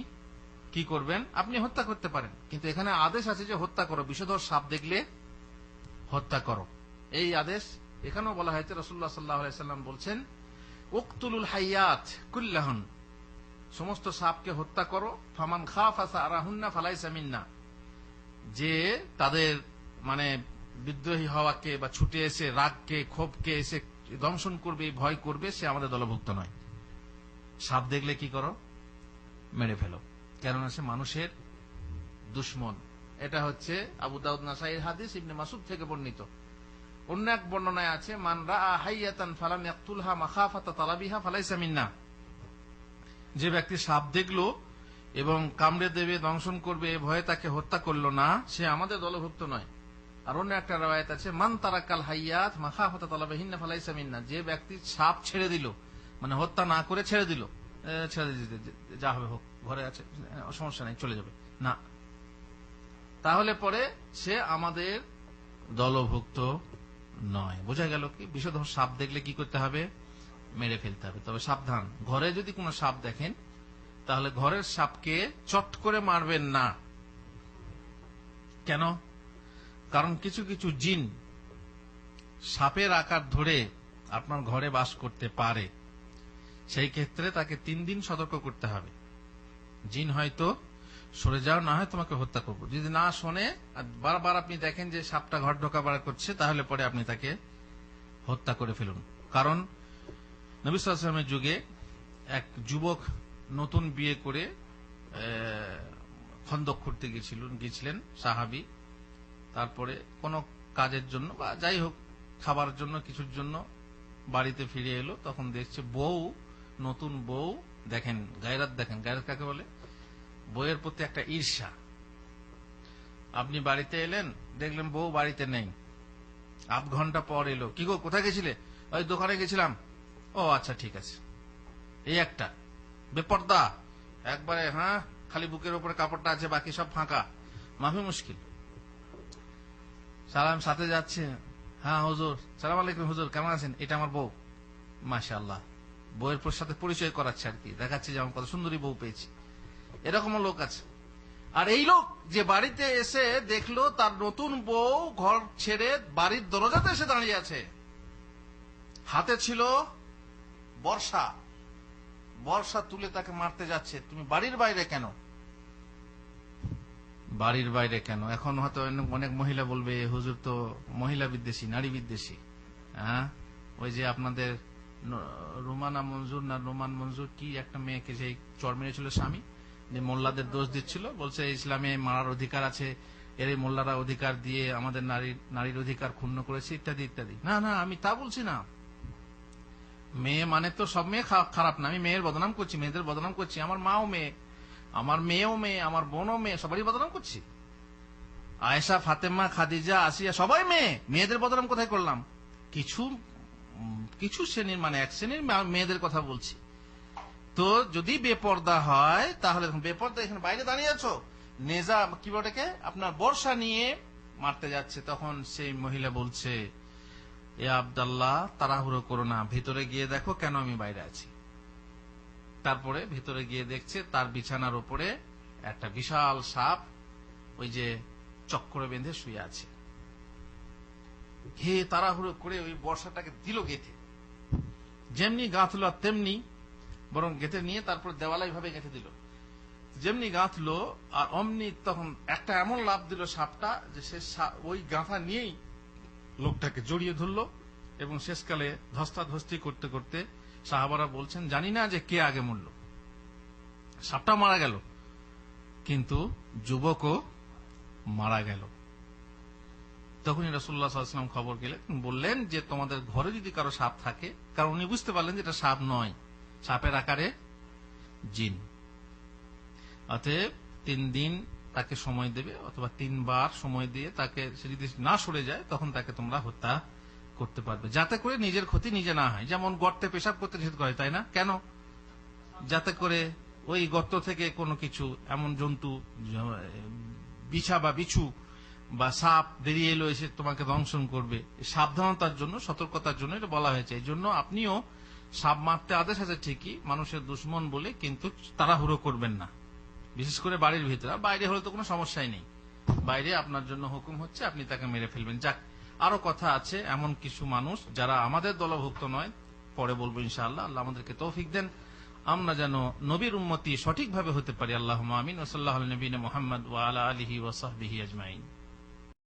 কি করবেন? আপনি হত্যা করতে পারেন, কিন্তু এখানে আদেশ আছে যে হত্যা করো, বিষধর সাপ দেখলে হত্যা করো, এই আদেশ এখানেও বলা হয়েছে। রাসূলুল্লাহ সাল্লাল্লাহু আলাইহি সাল্লাম বলছেন, উকতুলুল হাইয়াত কুল্লাহুন, সমস্ত সাপকে হত্যা করো, ফামান খাফা সারাহুন্না ফালাইসা মিন্না, যে তাদের মানে বিদ্রোহী হওয়াকে বা ছুটে এসে রাগকে, ক্ষোভকে এসে দংশন করবে, ভয় করবে, সে আমাদের দলভুক্ত নয়। সাপ দেখলে কি করো? মেরে ফেলো, কেননা সে মানুষের দুশ্মন। এটা হচ্ছে আবু দাউদ নাসাইর হাদিস, ইবনে মাসউদ থেকে বর্ণিত। অন্য এক বর্ণনায় আছে, মান রাআ হাইয়াতান ফালাম ইয়াকতুলহা মাখাফাতা তালাবিহা ফালাইসা মিন্না, যে ব্যক্তি সাপ দেখলো এবং কামড়ে দেবে, দংশন করবে, এ ভয়ে তাকে হত্যা করলো না, সে আমাদের দলভুক্ত নয়। আর অন্য একটা রওয়ায়াত আছে মান তারাকাল হাইয়াত মাখাফাতা তালাবিহিন্না ফালাইসা মিন্না, যে ব্যক্তি সাপ ছেড়ে দিল, মানে হত্যা না করে ছেড়ে দিল, ছেড়ে দিতে যা হবে হোক, ঘরে আছে সমস্যা নেই চলে যাবে না, তাহলে পরে সে আমাদের দলভুক্ত নয়। বোঝা গেল কি? বিষধর সাপ দেখলে কি করতে হবে? মেরে ফেলতে হবে। তবে সাবধান, ঘরে যদি কোনো সাপ দেখেন তাহলে ঘরের সাপকে চট করে মারবেন না। কেন? কারণ কিছু কিছু জিন সাপের আকার ধরে আপনার ঘরে বাস করতে পারে, সেই ক্ষেত্রে তাকে 3 দিন সতর্ক করতে হবে। জিন হয়তো সরে যাও, না হয় তোমাকে হত্যা করবো। যদি না শোনে আর বারবার আপনি দেখেন যে সাপটা ঘর ঢোকা বার করছে, তাহলে পরে আপনি তাকে হত্যা করে ফেলুন। কারণ নবী সাল্লাল্লাহু আলাইহি ওয়াসাল্লামের যুগে এক যুবক নতুন বিয়ে করে খন্দক খুঁড়তে গিয়েছিলেন সাহাবী। তারপরে কোনো কাজের জন্য বা যাই হোক খাবার জন্য কিছুর জন্য বাড়িতে ফিরে এলো, তখন দেখছে বউ, নতুন বউ, দেখেন গায়রাত, দেখেন গায়রাত কাকে বলে? বউয়ের প্রতি একটা ঈর্ষা। আপনি বাড়িতে এলেন, দেখলেন বউ বাড়িতে নেই, আধ ঘন্টা পর এলো, কি গো কোথায় গেছিলে? ওই দোকানে গেছিলাম। ও আচ্ছা ঠিক আছে। এই একটা বেপর্দা একবারে, হ্যাঁ খালি বুকের উপরে কাপড়টা আছে, বাকি সব ফাঁকা, মাফি মুশকিল। সালাম সাথে যাচ্ছে, হ্যাঁ হুজুর, সালাম আলাইকুম হুজুর, কেমন আছেন? এটা আমার বউ। মাশাআল্লাহ, বউয়ের সাথে পরিচয় করাচ্ছে আর কি, দেখাচ্ছে যে আমার কত সুন্দরী বউ পেয়েছি। এরকমও লোক আছে। আর এই লোক যে বাড়িতে এসে দেখলো তার নতুন বউ ঘর ছেড়ে বাড়ির দরজাতে এসে দাঁড়িয়ে আছে, হাতে ছিল বর্ষা, বর্ষা তুলে তাকে মারতে যাচ্ছে। তুমি বাড়ির বাইরে কেন? বাড়ির বাইরে কেন? এখন হয়তো অনেক মহিলা বলবে হুজুর তো মহিলা বিদ্বেষী, নারী বিদ্বেষী। হ্যাঁ, ওই যে আপনাদের রুমানা মঞ্জুর না রোমান মঞ্জুর কি একটা মেয়েকে যে চর মেরেছিল স্বামী, যে মোল্লাদের দোষ দিচ্ছিল, বলছে ইসলামে মারার অধিকার আছে, এর মোল্লারা অধিকার দিয়ে আমাদের নারীর অধিকার ক্ষুণ্ণ করেছে, ইত্যাদি ইত্যাদি। না না, আমি তা বলছি না। মেয়ে মানে তো সব মেয়ে খারাপ না, আমি মেয়ের বদনাম করছি, মেয়েদের বদনাম করছি। আমার মাও মেয়ে, আমার মেয়েও মেয়ে, আমার বোনও মেয়ে, সবারই বদনাম করছি। আয়েশা, ফাতেমা, খাদিজা, আসিয়া সবাই মেয়ে, মেয়েদের বদনাম কোথায় করলাম? কিছু শ্রেণীর, মানে এক শ্রেণীর মেয়েদের কথা বলছি। তো যদি বেপর্দা হয় তাহলে, বেপর্দা এখানে বাইরে দাঁড়িয়ে আছো, নেজা কি বলেকে আপনার বর্ষা নিয়ে মারতে যাচ্ছে, তখন সেই মহিলা বলছে এ আব্দুল্লাহ তাড়াহুড়ো করো না, ভিতরে গিয়ে দেখো কেন আমি বাইরে আছি। তারপরে ভিতরে গিয়ে দেখছে তার বিছানার উপরে একটা বিশাল সাপ ওই যে চক্করে বেঁধে শুয়ে আছে। হে তাড়াহুড়ো করে ওই বর্ষাটাকে দিল গেঁথে, যেমনি গাঁথলো তেমনি, বরং গেঁথে নিয়ে তারপর দেওয়ালাই ভাবে গেঁথে দিল, যেমনি গাঁথলো আর অমনি তখন একটা এমন লাফ দিল সাপটা যে সে ওই গাঁথা নিয়েই লোকটাকে জড়িয়ে ধরলো এবং শেষকালে ধস্তাধস্তি করতে করতে সাহাবারা বলছেন জানি না যে কে আগে মরল, সাপটা মারা গেল কিন্তু যুবকও মারা গেল। তখনই রাসূলুল্লাহ সাল্লাল্লাহু আলাইহি ওয়াসাল্লাম খবর গেলেন, বললেন যে তোমাদের ঘরে যদি কারো সাপ থাকে, কারণ উনি বুঝতে পারলেন যে এটা সাপ নয়, সাপের আকারে জিন। অতএব 3 দিন তাকে সময় দেবে, অথবা 3 বার সময় দিয়ে তাকে, সে যদি না সরে যায় তখন তাকে তোমরা হত্যা করতে পারবে, যাতে করে নিজের ক্ষতি নিজে না হয়। যেমন গর্তে পেশাব করতে নিষেধ করে, তাই না? কেন? যাতে করে ওই গর্ত থেকে কোনো কিছু এমন জন্তু, বিছা বা বিছু বা সাপ বেরিয়ে এলো, এসে তোমাকে দংশন করবে, সাবধানতার জন্য, সতর্কতার জন্য এটা বলা হয়েছে। এই জন্য আপনিও সাপ মারতে আদেশ আছে ঠিকই, মানুষের দুশ্মন বলে, কিন্তু তাড়াহুড়ো করবেন না, বিশেষ করে বাড়ির ভিতরে। বাইরে হলে তো কোনো সমস্যাই নেই, বাইরে আপনার জন্য হুকুম হচ্ছে আপনি তাকে মেরে ফেলবেন। যাক, আরো কথা আছে, এমন কিছু মানুষ যারা আমাদের দলভুক্ত নয়, পরে বলবো ইনশাআল্লাহ। আল্লাহ আমাদেরকে তৌফিক দেন, আমরা যেন নবীর উম্মতি সঠিকভাবে হতে পারি। আল্লাহুম্মা আমিন। ওয়া সাল্লাল্লাহু আলা নবিয়িনা মুহাম্মদ ওয়া আলা আলিহি ওয়া সাহবিহি আজমাইন।